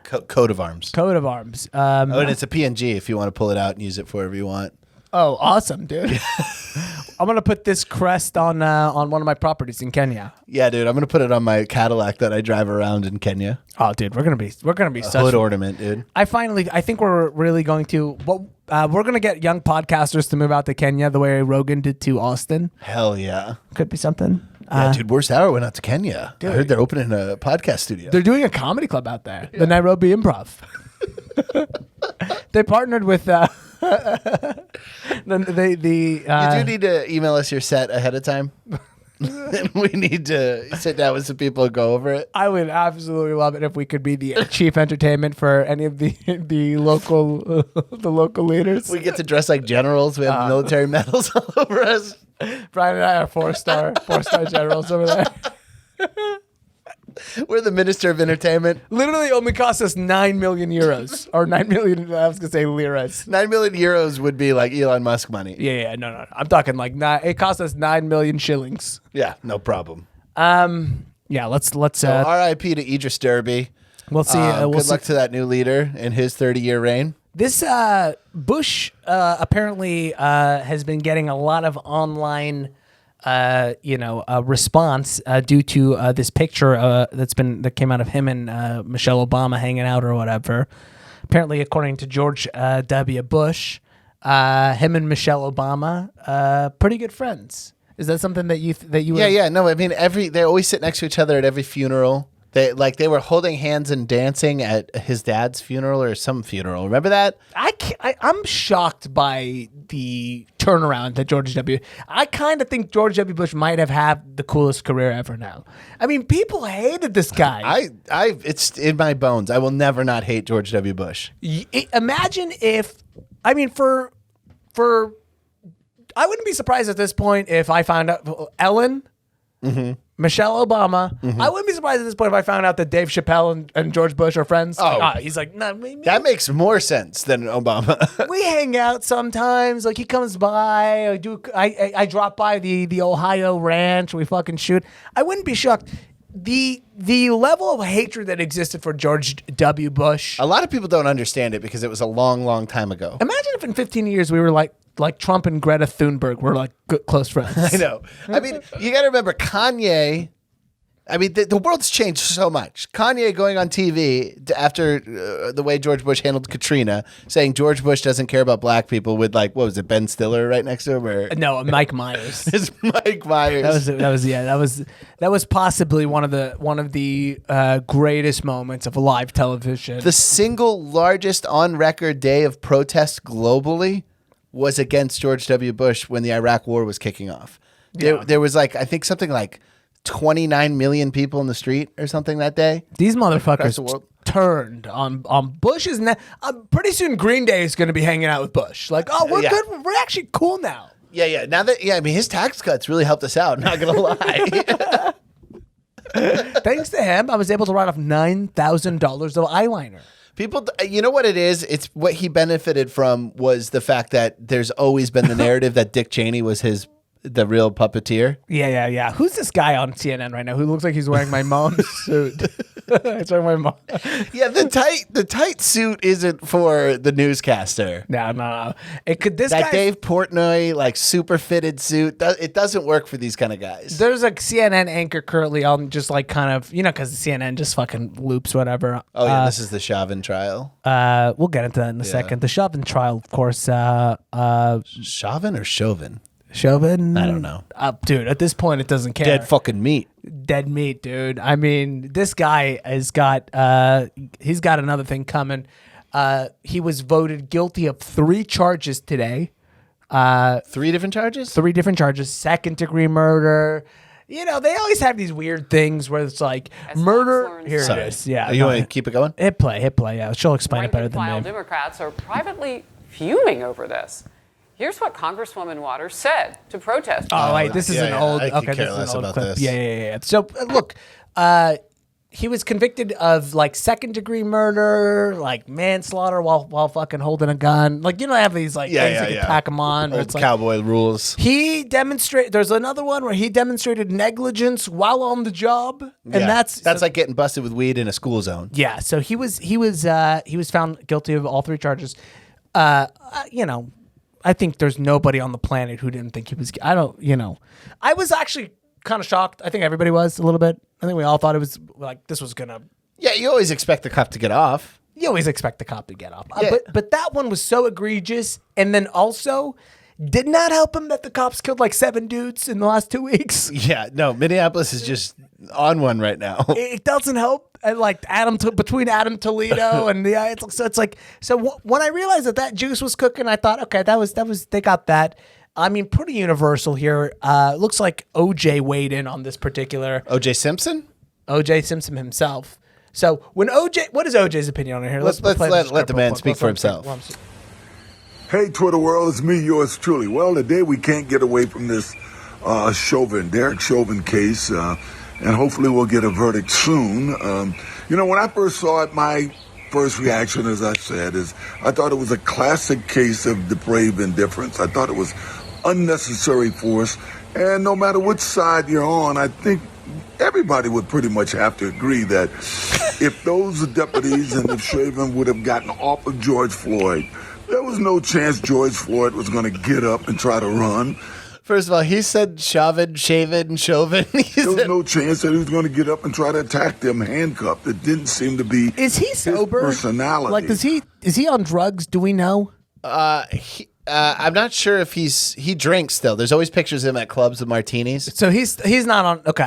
Coat of Arms. Coat of Arms. And it's a PNG if you want to pull it out and use it for whatever you want. Oh, awesome, dude. I'm gonna put this crest on one of my properties in Kenya. Yeah, dude. I'm gonna put it on my Cadillac that I drive around in Kenya. Oh, dude, we're gonna be such hood ornament, dude. I think we're really going to. We're gonna get young podcasters to move out to Kenya the way Rogan did to Austin. Hell yeah, could be something. Yeah, dude. Worst Hour went out to Kenya. Dude, I heard they're opening a podcast studio. They're doing a comedy club out there, the Nairobi Improv. They partnered with. You do need to email us your set ahead of time. We need to sit down with some people and go over it. I would absolutely love it if we could be the chief entertainment for any of the local leaders. We get to dress like generals. We have military medals all over us. Bryan and I are four-star generals over there. We're the Minister of Entertainment. Literally only cost us 9 million euros. Or 9 million, I was going to say liras. 9 million euros would be like Elon Musk money. Yeah, no. I'm talking like, it cost us 9 million shillings. Yeah, no problem. Yeah, let's. So R.I.P. to Idris Derby. We'll see. Good luck to that new leader in his 30-year reign. This Bush apparently has been getting a lot of online response due to this picture that came out of him and Michelle Obama hanging out or whatever. Apparently, according to George W. Bush, him and Michelle Obama pretty good friends. Is that something that you Yeah. No, I mean they always sit next to each other at every funeral. They were holding hands and dancing at his dad's funeral or some funeral. Remember that? I'm shocked by the turnaround that George W. I kind of think George W. Bush might have had the coolest career ever now. I mean, people hated this guy. It's in my bones. I will never not hate George W. Bush. Imagine if, I mean, for I wouldn't be surprised at this point if I found out Ellen. Mm-hmm. Michelle Obama. Mm-hmm. I wouldn't be surprised at this point if I found out that Dave Chappelle and George Bush are friends. He's like, nah, maybe. That makes more sense than Obama. We hang out sometimes. Like he comes by. I drop by the Ohio ranch. We fucking shoot. I wouldn't be shocked. The level of hatred that existed for George W. Bush. A lot of people don't understand it because it was a long, long time ago. Imagine if in 15 years we were like Trump and Greta Thunberg were like close friends. I know. I mean, you got to remember Kanye. I mean, the world's changed so much. Kanye going on TV after the way George Bush handled Katrina, saying George Bush doesn't care about black people with what was it, Ben Stiller right next to him? Or? No, Mike Myers. It's Mike Myers. That was possibly one of the greatest moments of live television. The single largest on record day of protest globally was against George W. Bush when the Iraq War was kicking off. There was I think something like 29 million people in the street or something that day. These motherfuckers turned on Bush. Pretty soon Green Day is going to be hanging out with Bush. Like, we're good. We're actually cool now. Yeah. Now that I mean, his tax cuts really helped us out. Not going to lie. Thanks to him, I was able to write off $9,000 of eyeliner. People, you know what it is? It's what he benefited from was the fact that there's always been the narrative that Dick Cheney was his the real puppeteer. Yeah. Who's this guy on CNN right now who looks like he's wearing my mom's suit? It's wearing my mom. Yeah, the tight suit isn't for the newscaster. No. It could that Dave Portnoy like super fitted suit. It doesn't work for these kind of guys. There's a CNN anchor currently on just like kind of because CNN just fucking loops whatever. Oh yeah, this is the Chauvin trial. We'll get into that in a second. The Chauvin trial, of course. Chauvin or Chauvin? Chauvin? I don't know. Dude, at this point, it doesn't care. Dead fucking meat. Dead meat, dude. I mean, this guy has got, he's got another thing coming. He was voted guilty of 3 charges today. 3 different charges? 3 different charges. 2nd-degree murder. They always have these weird things where it's like murder. Here it is. Yeah. You want to keep it going? Hit play. Yeah. She'll explain it better than me. Democrats are privately fuming over this. Here's what Congresswoman Waters said to protest. Oh, wait, this is an old. Okay, this is an old clip. Yeah. So look, he was convicted of like 2nd-degree murder, like manslaughter while fucking holding a gun. Like they have these like things you can pack them on. Old cowboy rules. He demonstrated. There's another one where he demonstrated negligence while on the job, and that's like getting busted with weed in a school zone. Yeah. So he was found guilty of all 3 charges. I think there's nobody on the planet who didn't think he was. I was actually kind of shocked. I think everybody was a little bit. I think we all thought it was like this was gonna. Yeah, you always expect the cop to get off. You always expect the cop to get off. Yeah. But that one was so egregious, and then also did not help him that the cops killed like 7 dudes in the last 2 weeks. Yeah, no, Minneapolis is just on one right now. It doesn't help. And like between Adam Toledo and when I realized that juice was cooking, I thought, okay, that was they got that. I mean, pretty universal here. Looks like OJ weighed in on this particular. OJ Simpson? OJ Simpson himself. So when what is OJ's opinion on it here? Let's let the man speak for himself. Hey, Twitter world, it's me, yours truly. Well, today we can't get away from this Derek Chauvin case, and hopefully we'll get a verdict soon. When I first saw it, my first reaction, as I said, is I thought it was a classic case of depraved indifference. I thought it was unnecessary force, and no matter which side you're on, I think everybody would pretty much have to agree that if those deputies and if Chauvin would have gotten off of George Floyd, there was no chance George Floyd was going to get up and try to run. First of all, he said Chauvin. There was no chance that he was going to get up and try to attack them handcuffed. It didn't seem to be Is he sober? His personality. Like, is he on drugs? Do we know? I'm not sure if he drinks still. There's always pictures of him at clubs with martinis. So he's not on. Okay,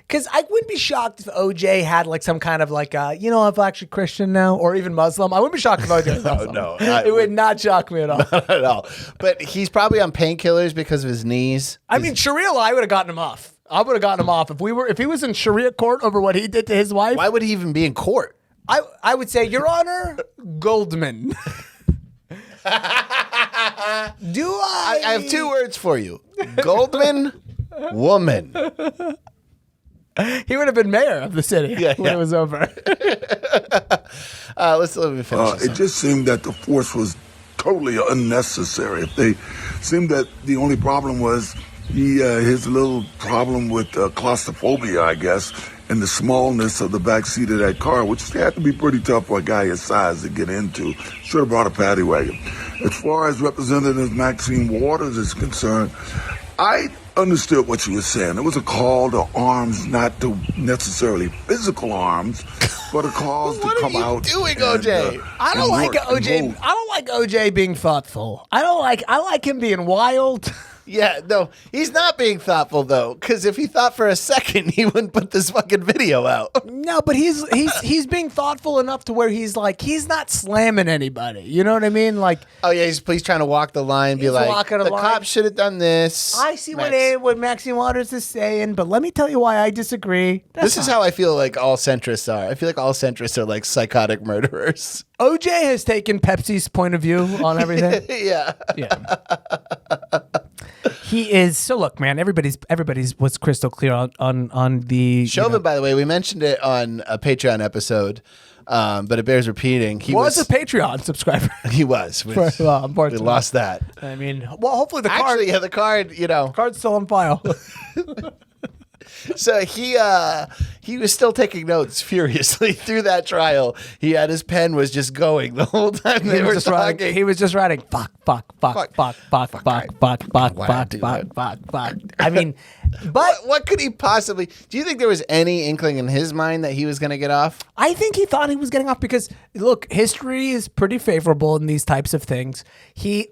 because I wouldn't be shocked if OJ had like some kind of like I'm actually Christian now or even Muslim. I wouldn't be shocked if OJ was Muslim. No, it would not shock me at all. Not at all. But he's probably on painkillers because of his knees. I mean, Sharia law, I would have gotten him off. I would have gotten him off if he was in Sharia court over what he did to his wife. Why would he even be in court? I would say, Your Honor, Goldman. I have 2 words for you. Goldman, woman. He would have been mayor of the city when it was over. Let me finish It just seemed that the force was totally unnecessary. They seemed that the only problem was his little problem with claustrophobia, I guess, and the smallness of the back seat of that car, which had to be pretty tough for a guy his size to get into. Should have brought a paddy wagon. As far as Representative Maxine Waters is concerned, I understood what she was saying. It was a call to arms, not to necessarily physical arms, but a cause to come out. What are you doing, OJ? I don't like OJ. I don't like OJ being thoughtful. I like him being wild. Yeah, no, he's not being thoughtful though, because if he thought for a second, he wouldn't put this fucking video out. No, but he's being thoughtful enough to where he's not slamming anybody. You know what I mean? Like, oh yeah, he's trying to walk the line, be like, the cops should have done this. I see what Maxine Waters is saying, but let me tell you why I disagree. This is how I feel like all centrists are. I feel like all centrists are like psychotic murderers. OJ has taken Pepsi's point of view on everything. Yeah. He is. So look, man, everybody's was crystal clear on the Chauvin. By the way, we mentioned it on a Patreon episode, but it bears repeating. He was a Patreon subscriber. He was. We lost that. I mean, well, hopefully the card. Actually, yeah, the card. Card's still on file. So he was still taking notes furiously through that trial. He had his pen was just going the whole time they were talking. He was just writing fuck. I mean, but what could he possibly? Do you think there was any inkling in his mind that he was going to get off? I think he thought he was getting off because look, history is pretty favorable in these types of things.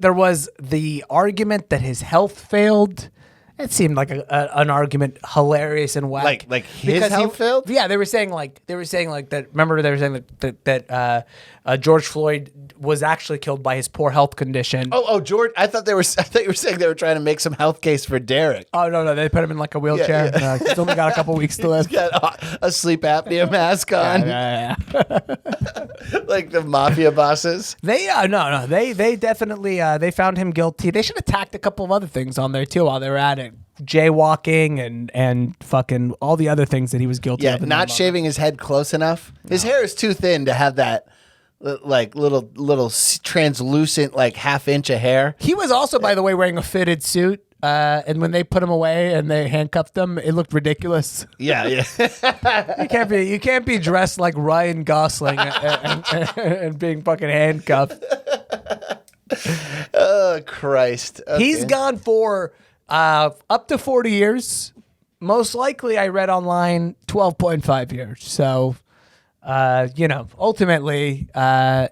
There was the argument that his health failed. It seemed like an argument hilarious and whack. Like his health failed? Yeah, they were saying that. Remember, they were saying that George Floyd was actually killed by his poor health condition. Oh, George! I thought you were saying they were trying to make some health case for Derek. Oh no, they put him in like a wheelchair. Yeah. He's only got a couple weeks to live. He's got a sleep apnea mask on. Yeah. Like the mafia bosses. They definitely they found him guilty. They should have tacked a couple of other things on there too while they were at it. Jaywalking and fucking all the other things that he was guilty of. Yeah, not shaving his head close enough. No. His hair is too thin to have that like little translucent like half-inch of hair. He was also, by the way, wearing a fitted suit. And when they put him away and they handcuffed him, it looked ridiculous. Yeah. You can't be dressed like Ryan Gosling and being fucking handcuffed. Oh Christ! Okay. He's gone for up to 40 years. Most likely, I read online 12.5 years. So, ultimately, by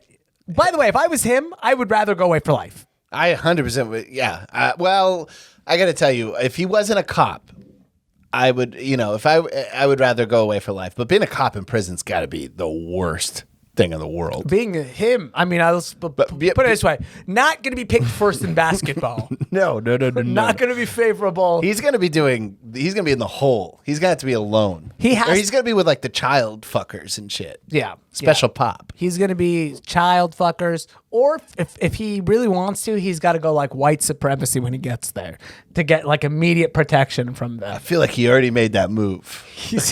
the way, if I was him, I would rather go away for life. I 100% would. Yeah. Well, I got to tell you, if he wasn't a cop, I would, I would rather go away for life. But being a cop in prison's got to be the worst thing in the world. Being him, I mean, put it this way: not going to be picked first in basketball. No. Not going to be favorable. He's going to be in the hole. He's going to have to be alone. He's going to be with like the child fuckers and shit. Yeah. Special pop. He's going to be child fuckers. Or if he really wants to, he's got to go like white supremacy when he gets there to get like immediate protection from them. I feel like he already made that move.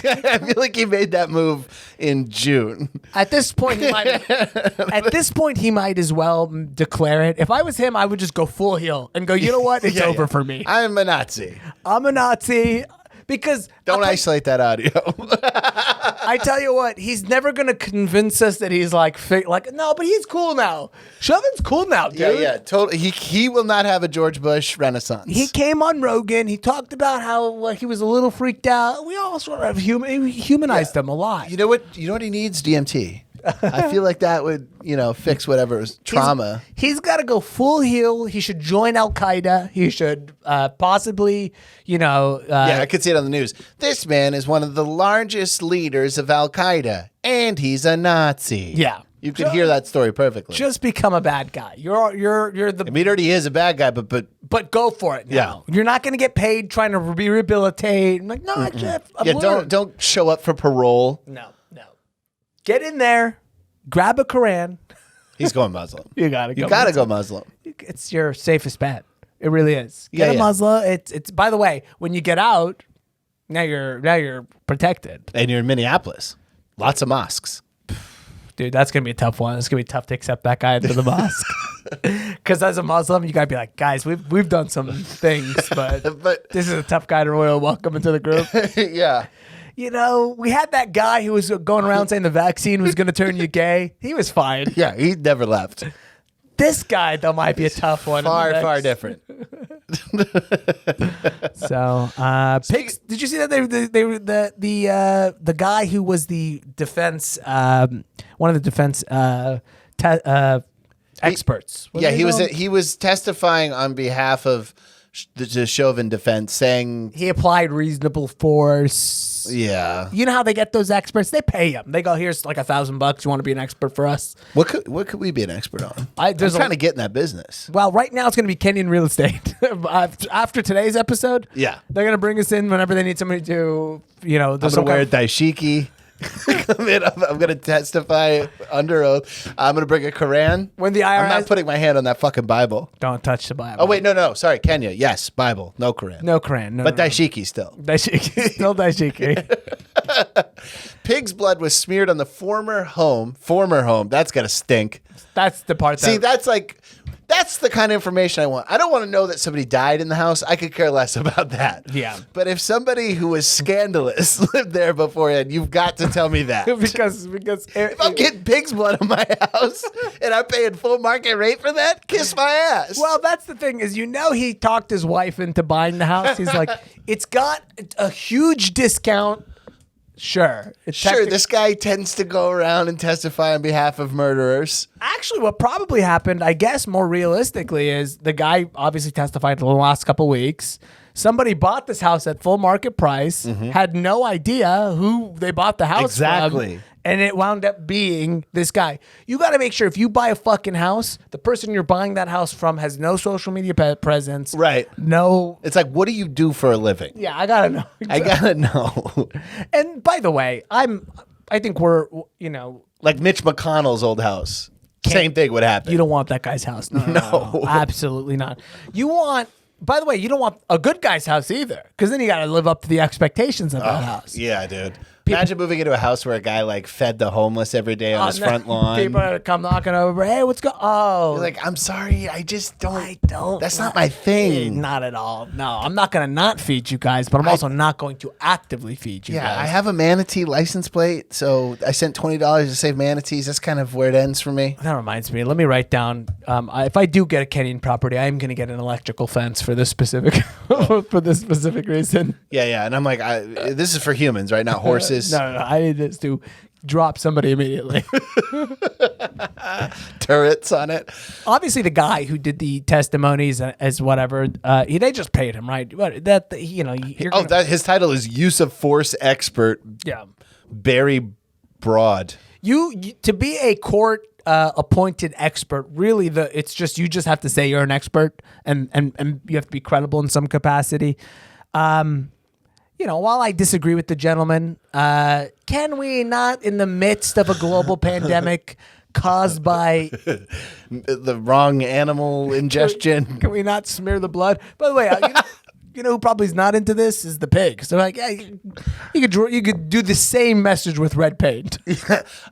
I feel like he made that move in June. At this point, he might as well declare it. If I was him, I would just go full heel and go, you know what? It's over for me. I'm a Nazi. Because don't isolate that audio. I tell you what, he's never gonna convince us that he's like no, but he's cool now. Chauvin's cool now, dude. Yeah, totally. He will not have a George Bush renaissance. He came on Rogan. He talked about how he was a little freaked out. We all sort of humanized him a lot. You know what he needs? DMT. I feel like that would, fix whatever trauma. He's got to go full heel. He should join Al Qaeda. He should possibly, I could see it on the news. This man is one of the largest leaders of Al Qaeda, and he's a Nazi. Yeah. You could hear that story perfectly. Just become a bad guy. You're the. I mean, he already is a bad guy, but go for it. Now. Yeah, you're not going to get paid trying to rehabilitate. I'm like, no, Jeff. Don't show up for parole. No. Get in there, grab a Quran. He's going Muslim. You gotta go Muslim. It's your safest bet. It really is. Get a Muslim. It's. By the way, when you get out, now you're protected. And you're in Minneapolis. Lots of mosques. Dude, that's gonna be a tough one. It's gonna be tough to accept that guy into the mosque. Because as a Muslim, you gotta be like, guys, we've done some things, but this is a tough guy to royal welcome into the group. Yeah. We had that guy who was going around saying the vaccine was going to turn you gay. He was fine. Yeah, he never left. This guy, though, might be a tough one. Far different. So, pigs. Did you see that the guy who was the defense, one of the defense experts? He was testifying on behalf of the Chauvin defense, saying he applied reasonable force. Yeah, you know how they get those experts? They pay them. They go, "Here's like $1,000. You want to be an expert for us?" What could we be an expert on? I'm trying to get in that business. Well, right now it's going to be Kenyan real estate. After today's episode, yeah, they're going to bring us in whenever they need somebody to, I'm going to wear daishiki. I'm going to testify under oath. I'm going to bring a Quran. When the IRS, I'm not putting my hand on that fucking Bible. Don't touch the Bible. Oh, wait, no. Sorry, Kenya. Yes, Bible. No Quran. No Quran. No, but no, daishiki still. Daishiki. Still daishiki. Pig's blood was smeared on the former home. That's got to stink. That's the part See, that's the kind of information I want. I don't want to know that somebody died in the house. I could care less about that. Yeah. But if somebody who was scandalous lived there beforehand, you've got to tell me that. because if I'm getting pig's blood on my house and I'm paying full market rate for that, kiss my ass. Well, that's the thing is, he talked his wife into buying the house. He's like, it's got a huge discount. Sure. This guy tends to go around and testify on behalf of murderers. Actually, what probably happened, I guess more realistically, is the guy obviously testified in the last couple weeks. Somebody bought this house at full market price, had no idea who they bought the house from. And it wound up being this guy. You got to make sure if you buy a fucking house, the person you're buying that house from has no social media presence. Right. No. It's like, what do you do for a living? Yeah, I got to know. I got to know. And by the way, I think we're, like Mitch McConnell's old house. Same thing would happen. You don't want that guy's house. No. Absolutely not. By the way, you don't want a good guy's house either, because then you got to live up to the expectations of that house. Yeah, dude. Imagine moving into a house where a guy like fed the homeless every day on his front lawn. People come knocking over. Hey, what's going? Oh, you're like, I'm sorry, I don't. That's not my thing. Not at all. No, I'm not gonna not feed you guys, but I'm also not going to actively feed you. Yeah, guys. I have a manatee license plate, so I sent $20 to save manatees. That's kind of where it ends for me. That reminds me. Let me write down. If I do get a Kenyan property, I am gonna get an electrical fence for this specific reason. Yeah, and I'm like, this is for humans, right? Not horses. No. I need this to drop somebody immediately. Turrets on it. Obviously, the guy who did the testimonies as whatever, they just paid him, right? His title is Use of Force Expert. Yeah, Barry Broad. You to be a court appointed expert. Really, you just have to say you're an expert, and you have to be credible in some capacity. While I disagree with the gentleman, can we not, in the midst of a global pandemic caused by the wrong animal ingestion, can we not smear the blood? By the way, who probably is not into this is the pig. So like, yeah, you could do the same message with red paint.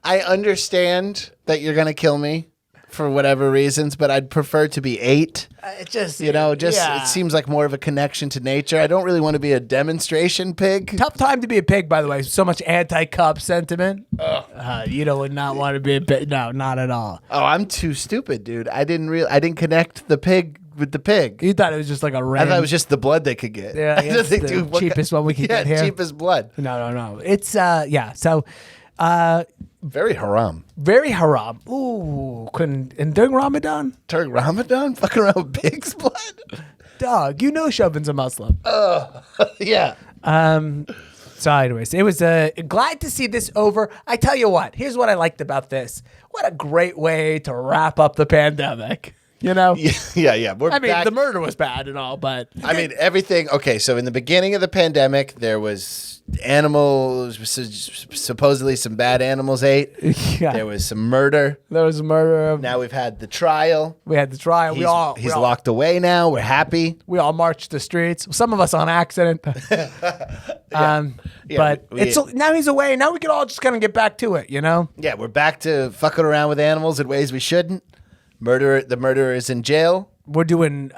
I understand that you're gonna kill me for whatever reasons, but I'd prefer to be ate. It seems like more of a connection to nature. I don't really want to be a demonstration pig. Tough time to be a pig, by the way. So much anti-cop sentiment. Would not want to be a pig. No, not at all. Oh, I'm too stupid, dude. I didn't connect the pig with the pig. You thought it was just like a random. I thought it was just the blood they could get. Yeah, it's the cheapest one we could get here. Cheapest blood. No. It's So. Very haram. Very haram. Ooh, and during Ramadan? During Ramadan? Fucking around with pig's blood? Dog, Chauvin's a Muslim. Yeah. So anyways, it was glad to see this over. I tell you what, here's what I liked about this. What a great way to wrap up the pandemic. Yeah. The murder was bad and all, but everything. Okay, so in the beginning of the pandemic, there was animals, supposedly some bad animals ate. Yeah. There was some murder. Now we've had the trial. We had the trial. He's locked away now. We're happy. We all marched the streets. Some of us on accident. But now he's away. Now we can all just kind of get back to it, Yeah, we're back to fucking around with animals in ways we shouldn't. The murderer is in jail. We're doing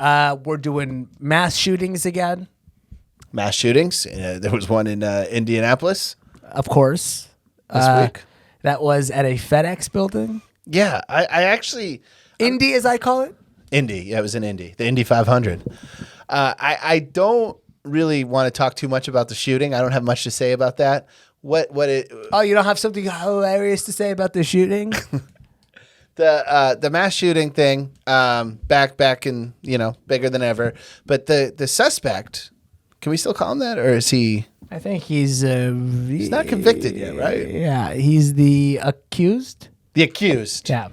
mass shootings again. Mass shootings. There was one in Indianapolis. Of course. This week. That was at a FedEx building. Yeah, I actually... Indy, as I call it? Indy. Yeah, it was in Indy. The Indy 500. I don't really want to talk too much about the shooting. I don't have much to say about that. You don't have something hilarious to say about the shooting? The mass shooting thing, back in, bigger than ever. But the suspect, can we still call him that, or is he? I think he's not convicted yet, right? Yeah, he's the accused. The accused. Yeah.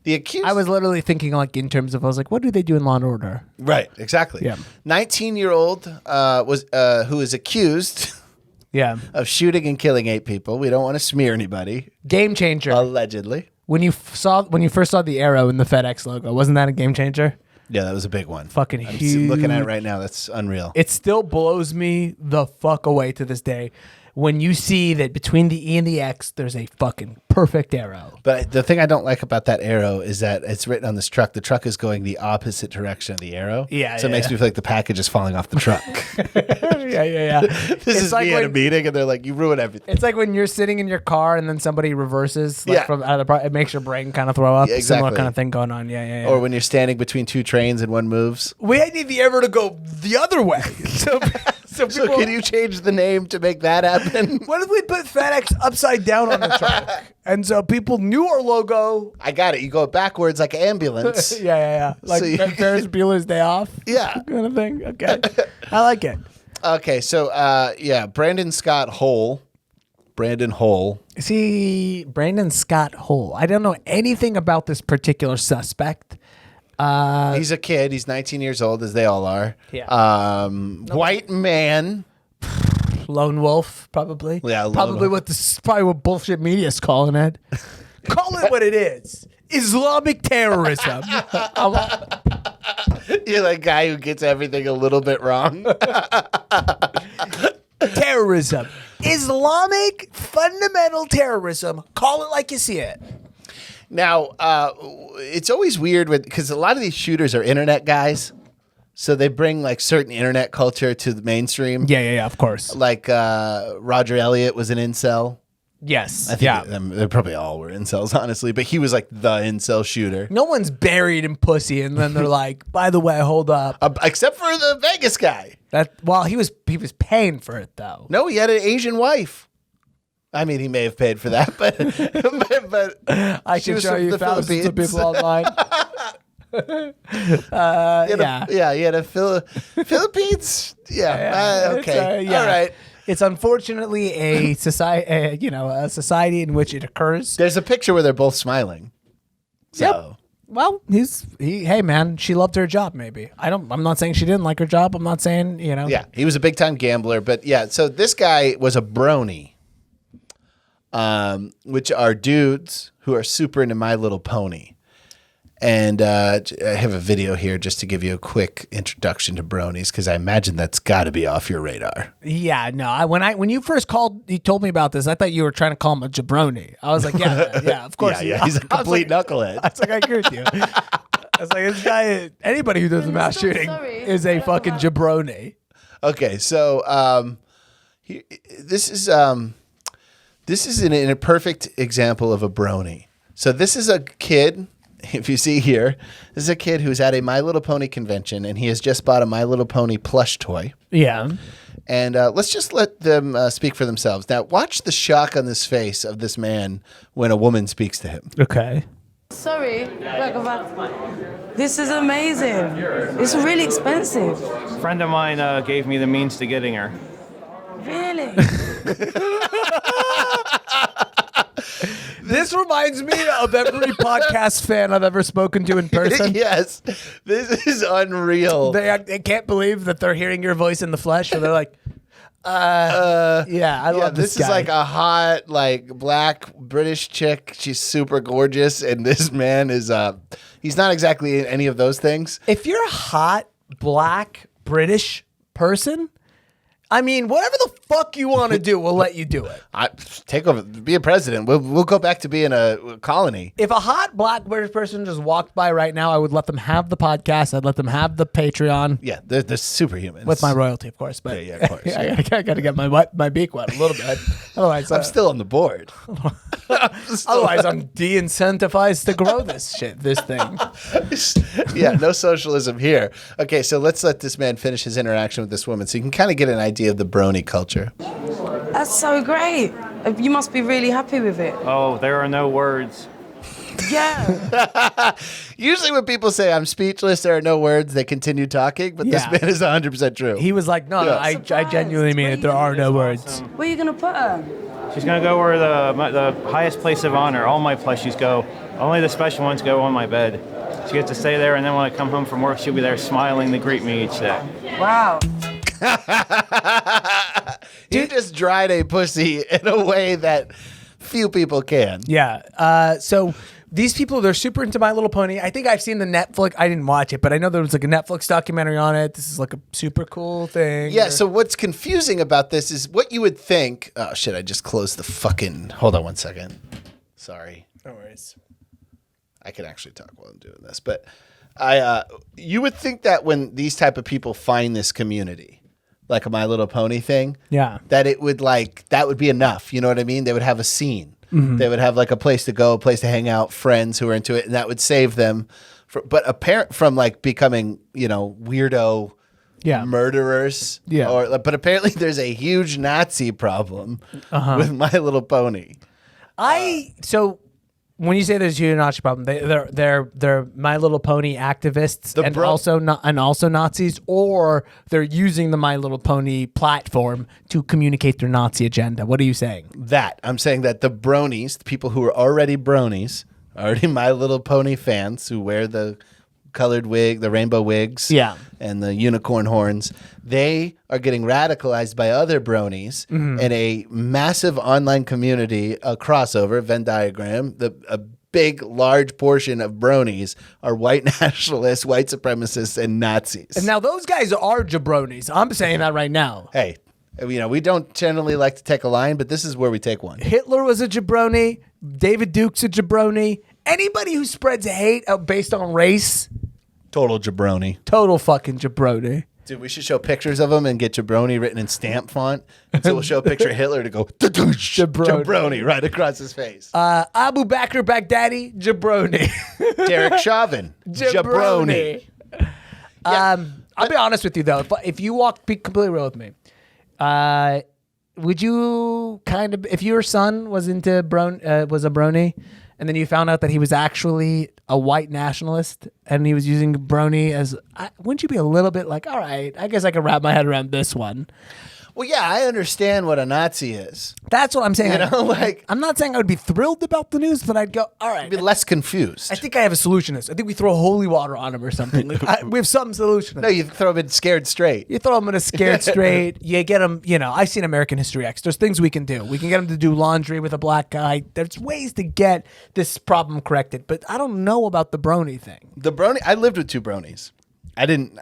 The accused. I was literally thinking in terms of, I was like, what do they do in Law and Order? Right, exactly. Yeah. 19-year-old who is accused Yeah. Of shooting and killing 8 people. We don't want to smear anybody. Game changer. Allegedly. When you first saw the arrow in the FedEx logo, wasn't that a game changer? Yeah, that was a big one. Fucking huge. I'm looking at it right now. That's unreal. It still blows me the fuck away to this day when you see that between the E and the X, there's a fucking perfect arrow. But the thing I don't like about that arrow is that it's written on this truck. The truck is going the opposite direction of the arrow. Yeah, So it makes me feel like the package is falling off the truck. Yeah. This is like me at a meeting, and they're like, you ruin everything. It's like when you're sitting in your car and then somebody reverses from out of the it makes your brain kind of throw up. Yeah, exactly. Similar kind of thing going on. Yeah. Or when you're standing between 2 trains and one moves. We need the arrow to go the other way. So can you change the name to make that happen? What if we put FedEx upside down on the truck? And so people knew our logo. I got it. You go backwards like an ambulance. Yeah. Like Ferris Bueller's Day Off. Yeah. Kind of thing. Okay. I like it. Okay, so Brandon Scott Hole. Brandon Hole. See, Brandon Scott Hole. I don't know anything about this particular suspect. He's a kid. He's 19 years old, as they all are. Yeah. White man. Lone wolf, probably. Yeah, probably what bullshit media's calling it. Call it what it is. Islamic terrorism. You're the guy who gets everything a little bit wrong. Terrorism. Islamic fundamental terrorism. Call it like you see it. Now, it's always weird because a lot of these shooters are internet guys. So they bring like certain internet culture to the mainstream. Yeah, of course. Like Roger Elliott was an incel. Yes. I think they probably all were incels, honestly. But he was like the incel shooter. No one's buried in pussy, and then they're like, by the way, hold up. Except for the Vegas guy. He was paying for it, though. No, he had an Asian wife. I mean, he may have paid for that, but I can show you thousands of people online. He had a Philippines. Okay. All right. It's unfortunately a society, a society in which it occurs. There's a picture where they're both smiling. So. Yep. Well, hey man, she loved her job. Maybe I'm not saying she didn't like her job. I'm not saying Yeah, he was a big time gambler, but yeah. So this guy was a brony, which are dudes who are super into My Little Pony. And I have a video here just to give you a quick introduction to bronies, because I imagine that's got to be off your radar. Yeah, no. When you first called, you told me about this. I thought you were trying to call him a jabroni. I was like, yeah, of course. Yeah, he's a complete knucklehead. I was like, I agree with you. I was like, this guy. Anybody who does a mass shooting is a fucking jabroni. Okay, so this is a perfect example of a brony. So this is a kid. If you see here, this is a kid who's at a My Little Pony convention, and he has just bought a My Little Pony plush toy. Yeah. And let's just let them speak for themselves. Now, watch the shock on this face of this man when a woman speaks to him. Okay. Sorry, this is amazing. It's really expensive. A friend of mine gave me the means to getting her. Really? This reminds me of every podcast fan I've ever spoken to in person. Yes. This is unreal. They can't believe that they're hearing your voice in the flesh, or they're like, I love this guy. Is like a hot, like black British chick. She's super gorgeous, and this man is he's not exactly any of those things. If you're a hot black British person, I mean, whatever the fuck you want to do, we'll let you do it. Take over, be a president. We'll go back to being a colony. If a hot black British person just walked by right now, I would let them have the podcast. I'd let them have the Patreon. Yeah, they're superhumans. With my royalty, of course. But yeah, of course. I got to get my beak wet a little bit. Otherwise, I'm still on the board. Otherwise, I'm de-incentivized to grow this thing. Yeah, no socialism here. Okay, so let's let this man finish his interaction with this woman so you can kind of get an idea of the brony culture. That's so great. You must be really happy with it. Oh, there are no words. Yeah. Usually when people say I'm speechless, there are no words, they continue talking, but this man is 100% true. He was like, no, I genuinely mean it. There are no words. Where are you going to put her? She's going to go where the highest place of honor, all my plushies go. Only the special ones go on my bed. She gets to stay there, and then when I come home from work, she'll be there smiling to greet me each day. Wow. You just dried a pussy in a way that few people can. Yeah. So these people, they're super into My Little Pony. I think I've seen the Netflix. I didn't watch it, but I know there was like a Netflix documentary on it. This is like a super cool thing. Yeah, so what's confusing about this is what you would think. Oh, shit, I just closed the fucking. Hold on one second. Sorry. No worries. I can actually talk while I'm doing this. But you would think that when these type of people find this community, like a My Little Pony thing, that it would that would be enough. You know what I mean? They would have a scene. Mm-hmm. They would have like a place to go, a place to hang out, friends who are into it, and that would save them. But apparent from like becoming, weirdo murderers. Yeah. But apparently there's a huge Nazi problem with My Little Pony. So when you say there's a huge Nazi problem, they're My Little Pony activists and also Nazis, or they're using the My Little Pony platform to communicate their Nazi agenda. What are you saying? I'm saying that the bronies, the people who are already bronies, already My Little Pony fans who wear the colored wig, the rainbow wigs, and the unicorn horns, they are getting radicalized by other bronies in a massive online community, a crossover, Venn diagram. A big, large portion of bronies are white nationalists, white supremacists, and Nazis. And now those guys are jabronis. I'm saying that right now. Hey, we don't generally like to take a line, but this is where we take one. Hitler was a jabroni. David Duke's a jabroni. Anybody who spreads hate based on race, total jabroni. Total fucking jabroni. Dude, we should show pictures of him and get jabroni written in stamp font. And so we'll show a picture of Hitler to go jabroni right across his face. Abu Bakr Baghdadi, jabroni. Derek Chauvin, jabroni. I'll be honest with you though. If you be completely real with me, would you if your son was into was a brony, and then you found out that he was actually a white nationalist and he was using brony as, wouldn't you be a little bit like, all right, I guess I can wrap my head around this one? Well, yeah, I understand what a Nazi is. That's what I'm saying. I'm not saying I would be thrilled about the news, but I'd go, all right. I'd be less confused. I think I have a solution to this. I think we throw holy water on him or something. We have some solution. No, you throw him in Scared Straight. You throw him in a Scared Straight. You get him, I've seen American History X. There's things we can do. We can get him to do laundry with a black guy. There's ways to get this problem corrected, but I don't know about the brony thing. The brony, I lived with two bronies. And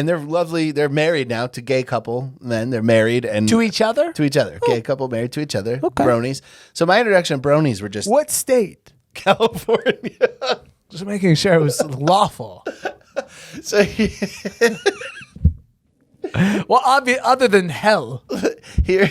they're lovely. They're married now to gay couple men. They're married and to each other. To each other, gay couple married to each other. Okay. Bronies. So my introduction to bronies were just what state? California. Just making sure it was lawful. So, well, other than hell, here.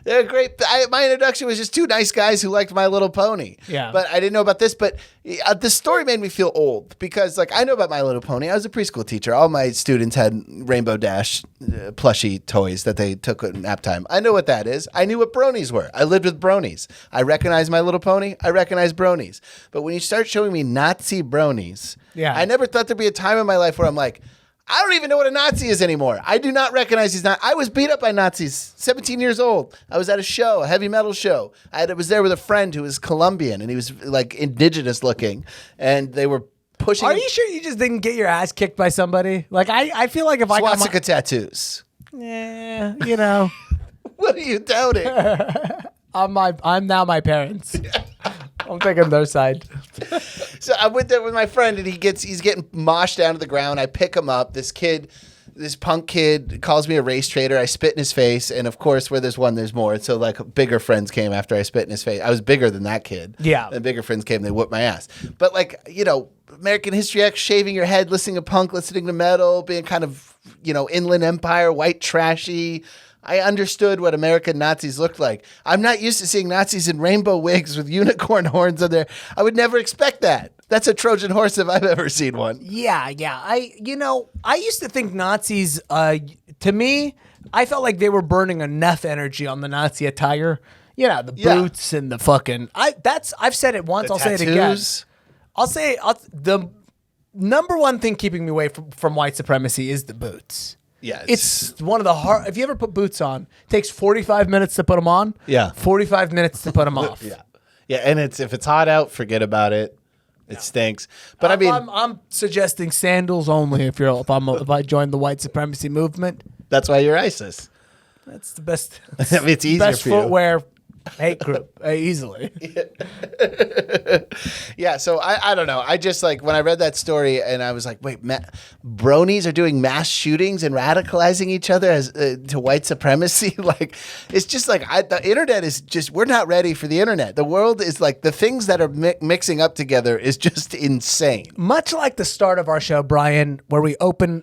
They're great. My introduction was just two nice guys who liked My Little Pony. Yeah. But I didn't know about this. But the story made me feel old because, I know about My Little Pony. I was a preschool teacher. All my students had Rainbow Dash plushie toys that they took at nap time. I know what that is. I knew what bronies were. I lived with bronies. I recognized My Little Pony. I recognized bronies. But when you start showing me Nazi bronies, I never thought there'd be a time in my life where I'm like, I don't even know what a Nazi is anymore. I do not recognize these Nazis. I was beat up by Nazis, 17 years old. I was at a show, a heavy metal show. I was there with a friend who was Colombian, and he was indigenous looking, and they were pushing. Are you sure you just didn't get your ass kicked by somebody? I feel like if I got swastika tattoos. Yeah, What are you doubting? I'm now my parents. I'm taking their side. So I went there with my friend, and he's getting moshed down to the ground. I pick him up. This punk kid calls me a race traitor. I spit in his face, and of course, where there's one, there's more. So bigger friends came after I spit in his face. I was bigger than that kid. Yeah. And bigger friends came. They whooped my ass. But American History X, shaving your head, listening to punk, listening to metal, being kind of Inland Empire, white trashy. I understood what American Nazis looked like. I'm not used to seeing Nazis in rainbow wigs with unicorn horns on there. I would never expect that. That's a Trojan horse if I've ever seen one. Yeah. I used to think Nazis, to me, I felt like they were burning enough energy on the Nazi attire. The boots and the fucking, I've said it once, I'll say it again. I'll say the number one thing keeping me away from white supremacy is the boots. Yeah, it's one of the hard. If you ever put boots on, it takes 45 minutes to put them on. Yeah, 45 minutes to put them off. Yeah, and if it's hot out, forget about it. It stinks. But I mean, I'm suggesting sandals only if I join the white supremacy movement. That's why you're ISIS. That's the best. I mean, it's easier best for you. footwear hate group easily. Yeah, so I don't know. I just like when I read that story and I was like, wait, bronies are doing mass shootings and radicalizing each other as to white supremacy. Like, it's just like the internet is just, we're not ready for the internet. The world is like, the things that are mixing up together is just insane. Much like the start of our show, Bryan, where we open,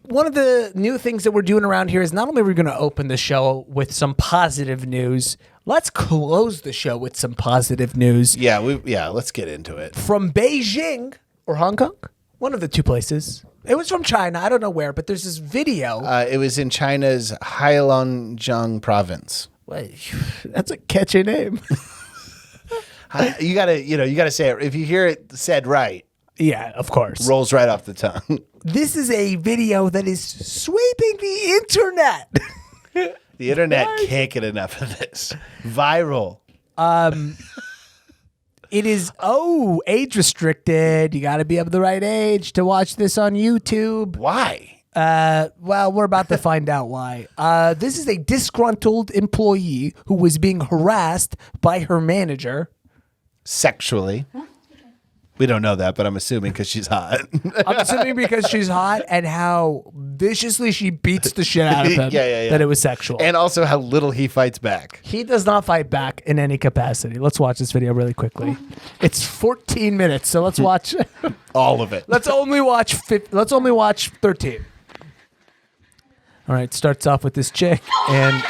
one of the new things that we're doing around here is not only are we going to open the show with some positive news, let's close the show with some positive news. Yeah, let's get into it. From Beijing or Hong Kong, one of the two places. It was from China. I don't know where, but there's this video. It was in China's Heilongjiang province. Wait, that's a catchy name. You gotta say it. If you hear it said right. Yeah, of course. Rolls right off the tongue. This is a video that is sweeping the internet. The internet can't get enough of this. Viral. It is, age restricted. You got to be of the right age to watch this on YouTube. Why? Well, we're about to find out why. This is a disgruntled employee who was being harassed by her manager. Sexually. We don't know that, but I'm assuming because she's hot. I'm assuming because she's hot and how viciously she beats the shit out of him that it was sexual. And also how little he fights back. He does not fight back in any capacity. Let's watch this video really quickly. It's 14 minutes, so let's watch all of it. Let's only watch 13. All right, starts off with this chick and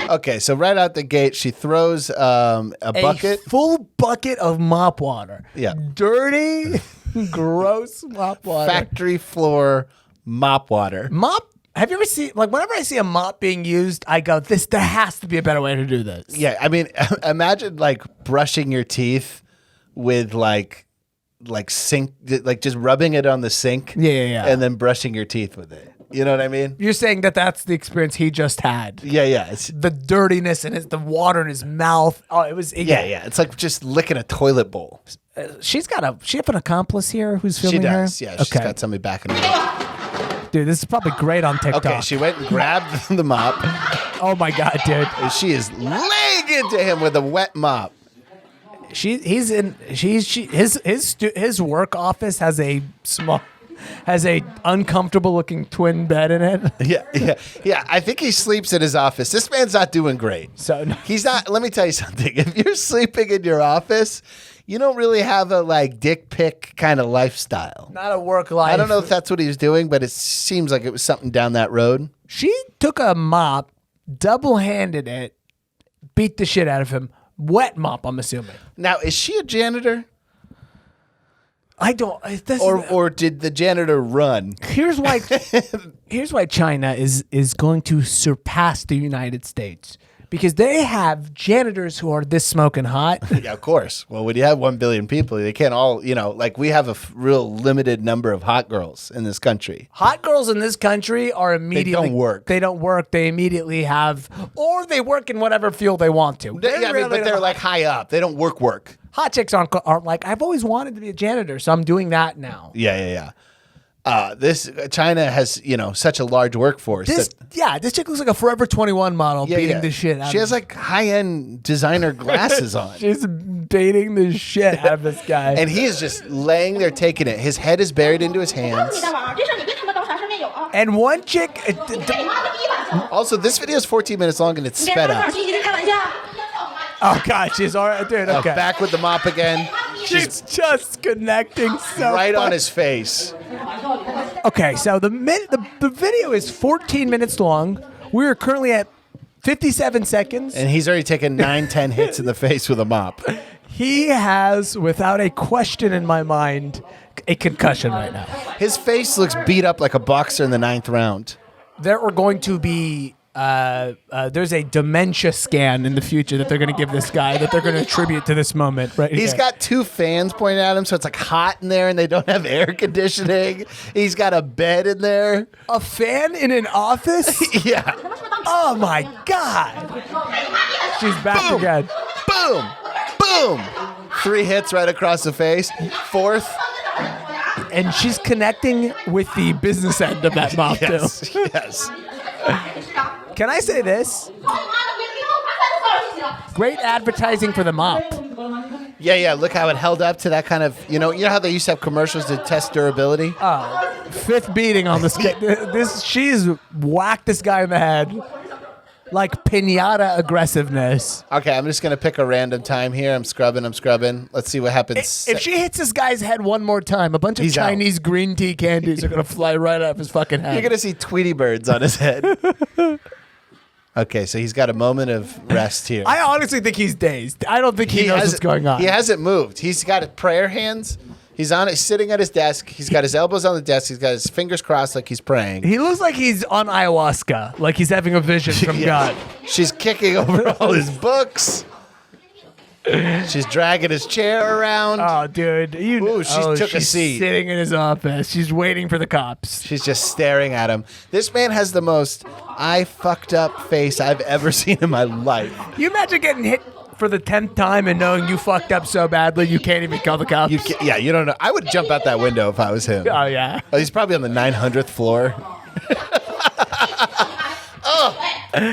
okay, so right out the gate, she throws a bucket. A full bucket of mop water. Yeah. Dirty, gross mop water. Factory floor mop water. Mop? Have you ever seen, whenever I see a mop being used, I go, there has to be a better way to do this. Yeah, I mean, imagine brushing your teeth with sink, just rubbing it on the sink. Yeah. And then brushing your teeth with it. You know what I mean? You're saying that that's the experience he just had. Yeah. It's the dirtiness and the water in his mouth. Oh, it was. Yeah. It's like just licking a toilet bowl. She have an accomplice here who's filming her? She does. Yeah, she's got somebody backing her up. Dude, this is probably great on TikTok. Okay, she went and grabbed the mop. Oh my God, dude. And she is laying into him with a wet mop. His work office has a uncomfortable looking twin bed in it. Yeah. I think he sleeps in his office. This man's not doing great. So no. He's not. Let me tell you something. If you're sleeping in your office, you don't really have a dick pic kind of lifestyle. Not a work life. I don't know if that's what he was doing, but it seems like it was something down that road. She took a mop, double-handed it, beat the shit out of him. Wet mop, I'm assuming. Now, is she a janitor? I don't. Or did the janitor run? Here's why China is going to surpass the United States, because they have janitors who are this smoking hot. Yeah, of course. Well, when you have 1 billion people, they can't all, we have a real limited number of hot girls in this country. Hot girls in this country are immediately. They don't work. They don't work. They immediately have, or they work in whatever field they want to. But they're high up. They don't work. Hot chicks aren't like, I've always wanted to be a janitor, so I'm doing that now. Yeah. China has, such a large workforce. This chick looks like a Forever 21 model beating the shit out of him. She has high-end designer glasses on. She's beating the shit out of this guy. And he is just laying there taking it. His head is buried into his hands. And one chick... Also, this video is 14 minutes long and it's sped up. Oh, God, she's all right. Dude, okay. Back with the mop again. She's just connecting so right on his face. Okay, so the video is 14 minutes long. We are currently at 57 seconds. And he's already taken 9-10 hits in the face with a mop. He has, without a question in my mind, a concussion right now. His face looks beat up like a boxer in the 9th round. There are going to be... there's a dementia scan in the future that they're going to give this guy that they're going to attribute to this moment right He's got 2 fans pointing at him, so it's hot in there and they don't have air conditioning. He's got a bed in there. A fan in an office? Yeah. Oh my God. She's back again. Boom. 3 hits right across the face. 4th. And she's connecting with the business end of that mop, too. Yes. Can I say this? Great advertising for the mop. Yeah. Look how it held up to that kind of, you know how they used to have commercials to test durability? 5th beating on the scale. She's whacked this guy in the head. Like pinata aggressiveness. Okay, I'm just going to pick a random time here. I'm scrubbing. Let's see what happens. If she hits this guy's head one more time, a bunch of Chinese green tea candies are going to fly right off his fucking head. You're going to see Tweety birds on his head. Okay, so he's got a moment of rest here. I honestly think he's dazed. I don't think he knows what's going on. He hasn't moved. He's got his prayer hands. He's sitting at his desk. He's got his elbows on the desk. He's got his fingers crossed like he's praying. He looks like he's on ayahuasca, like he's having a vision from God. She's kicking over all his books. She's dragging his chair around. Oh, dude. Took a seat. Sitting in his office. She's waiting for the cops. She's just staring at him. This man has the most I fucked up face I've ever seen in my life. You imagine getting hit for the 10th time and knowing you fucked up so badly you can't even call the cops? You don't know. I would jump out that window if I was him. Oh, yeah. He's probably on the 900th floor.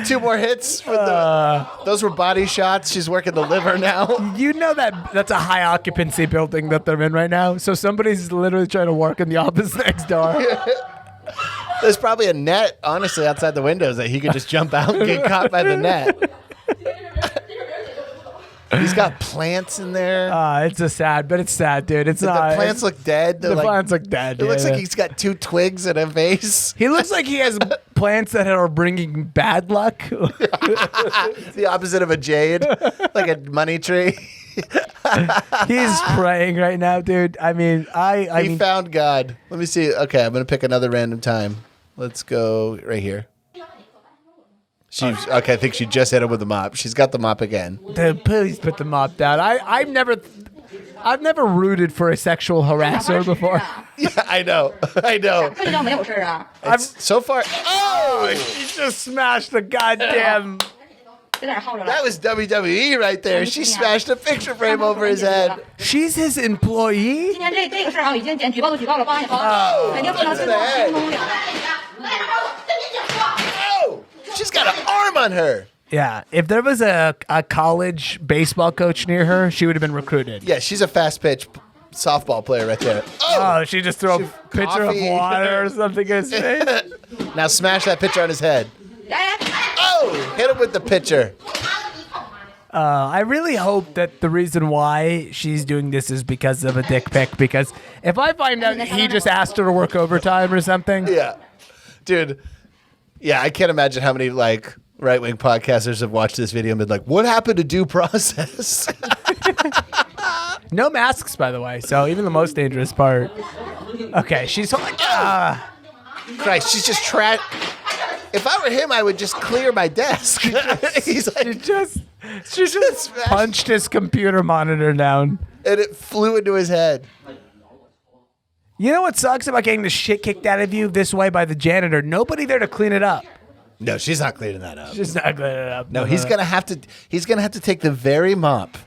2 more hits. Those were body shots. She's working the liver now. You know that's a high occupancy building that they're in right now. So somebody's literally trying to work in the office next door. There's probably a net, honestly, outside the windows that he could just jump out and get caught by the net. He's got plants in there. It's a sad, but it's sad, dude. It's not. The plants look dead. The plants look dead. It looks like he's got 2 twigs in a vase. He looks like he has plants that are bringing bad luck. The opposite of a jade, like a money tree. He's praying right now, dude. I mean, he found God. Let me see. Okay, I'm gonna pick another random time. Let's go right here. Okay, I think she just hit him with the mop. She's got the mop again. Dude, please put the mop down. I've never rooted for a sexual harasser before. Yeah, I know. So far. Oh, she just smashed the goddamn. That was WWE right there. She smashed a picture frame over his head. She's his employee? Oh, that's the head. Oh, she's got an arm on her. Yeah, if there was a college baseball coach near her, she would have been recruited. Yeah, she's a fast pitch softball player right there. Oh, she just threw a pitcher of water or something in his face. Now smash that pitcher on his head. Oh, hit him with the pitcher. I really hope that the reason why she's doing this is because of a dick pic. Because if I find out he just asked her to work overtime or something. Yeah. Dude. Yeah, I can't imagine how many right-wing podcasters have watched this video and been like, what happened to due process? No masks, by the way. So even the most dangerous part. Okay, she's like, Christ, she's just If I were him, I would just clear my desk. She just punched his computer monitor down. And it flew into his head. You know what sucks about getting the shit kicked out of you this way by the janitor? Nobody there to clean it up. No, she's not cleaning that up. She's not cleaning it up. No, he's gonna have to take the very mop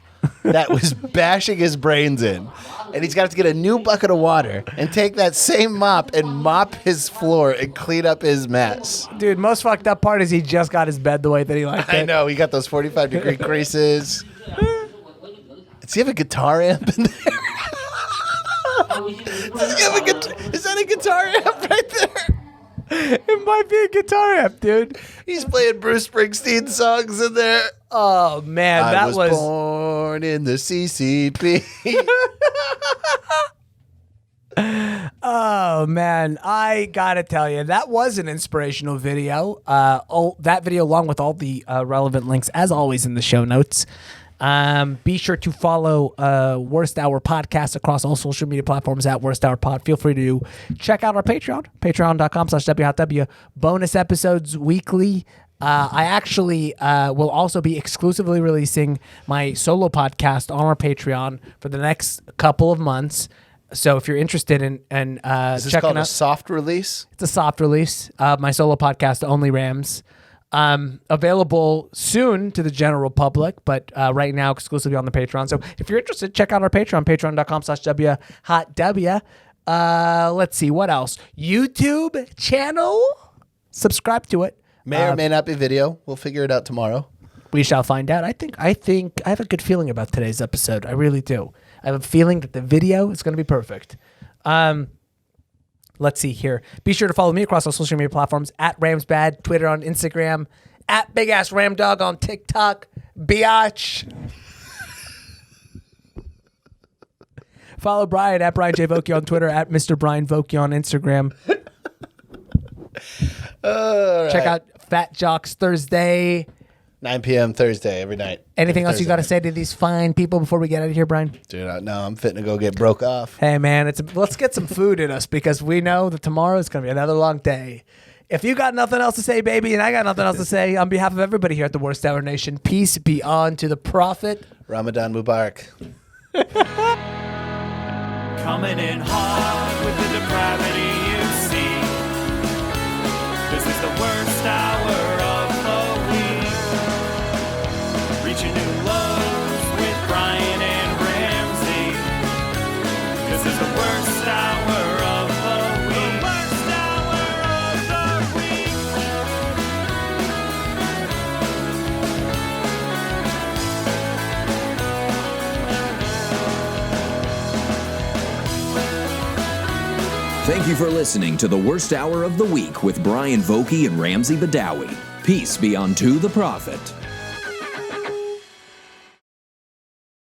that was bashing his brains in, and he's got to get a new bucket of water and take that same mop and mop his floor and clean up his mess. Dude, most fucked up part is he just got his bed the way that he liked it. I know, he got those 45-degree creases. Does he have a guitar amp in there? Is that a guitar amp right there? It might be a guitar amp, dude. He's playing Bruce Springsteen songs in there. Oh, man, I that was born in the CCP. Oh, man, I gotta tell you, that was an inspirational video. That video, along with all the relevant links, as always, in the show notes. Be sure to follow Worst Hour Podcast across all social media platforms at Worst Hour Pod. Feel free to check out our Patreon, patreon.com/WHW. Bonus episodes weekly. I actually will also be exclusively releasing my solo podcast on our Patreon for the next couple of months. So if you're interested in is this checking called out a soft release? It's a soft release. My solo podcast, Only Rams. Available soon to the general public, but right now exclusively on the Patreon. So if you're interested, check out our Patreon, patreon.com/WHotW. Let's see, what else? YouTube channel. Subscribe to it. May or may not be video. We'll figure it out tomorrow. We shall find out. I think I have a good feeling about today's episode. I really do. I have a feeling that the video is going to be perfect. Let's see here. Be sure to follow me across all social media platforms at RamsBad, Twitter, on Instagram, at Big Ass Ramdog on TikTok, biatch. Follow Bryan at Bryan J. Vokey on Twitter, at Mr. Bryan Vokey on Instagram. Check out Fat Jocks Thursday. 9 p.m. Thursday every night. Anything else you got to say to these fine people before we get out of here, Bryan? Dude, no, I'm fitting to go get broke off. Hey, man, let's get some food in us because we know that tomorrow is going to be another long day. If you got nothing else to say, baby, and I got nothing else to say, on behalf of everybody here at the Worst Hour Nation, peace be on to the prophet. Ramadan Mubarak. Coming in hard with the depravity you see. This is the worst hour of the week. Reaching new lows with Bryan and Ramsey. This is the worst hour of the week. The worst hour of the week. Thank you for listening to the Worst Hour of the Week with Bryan Vokey and Ramsey Badawi. Peace be unto the prophet.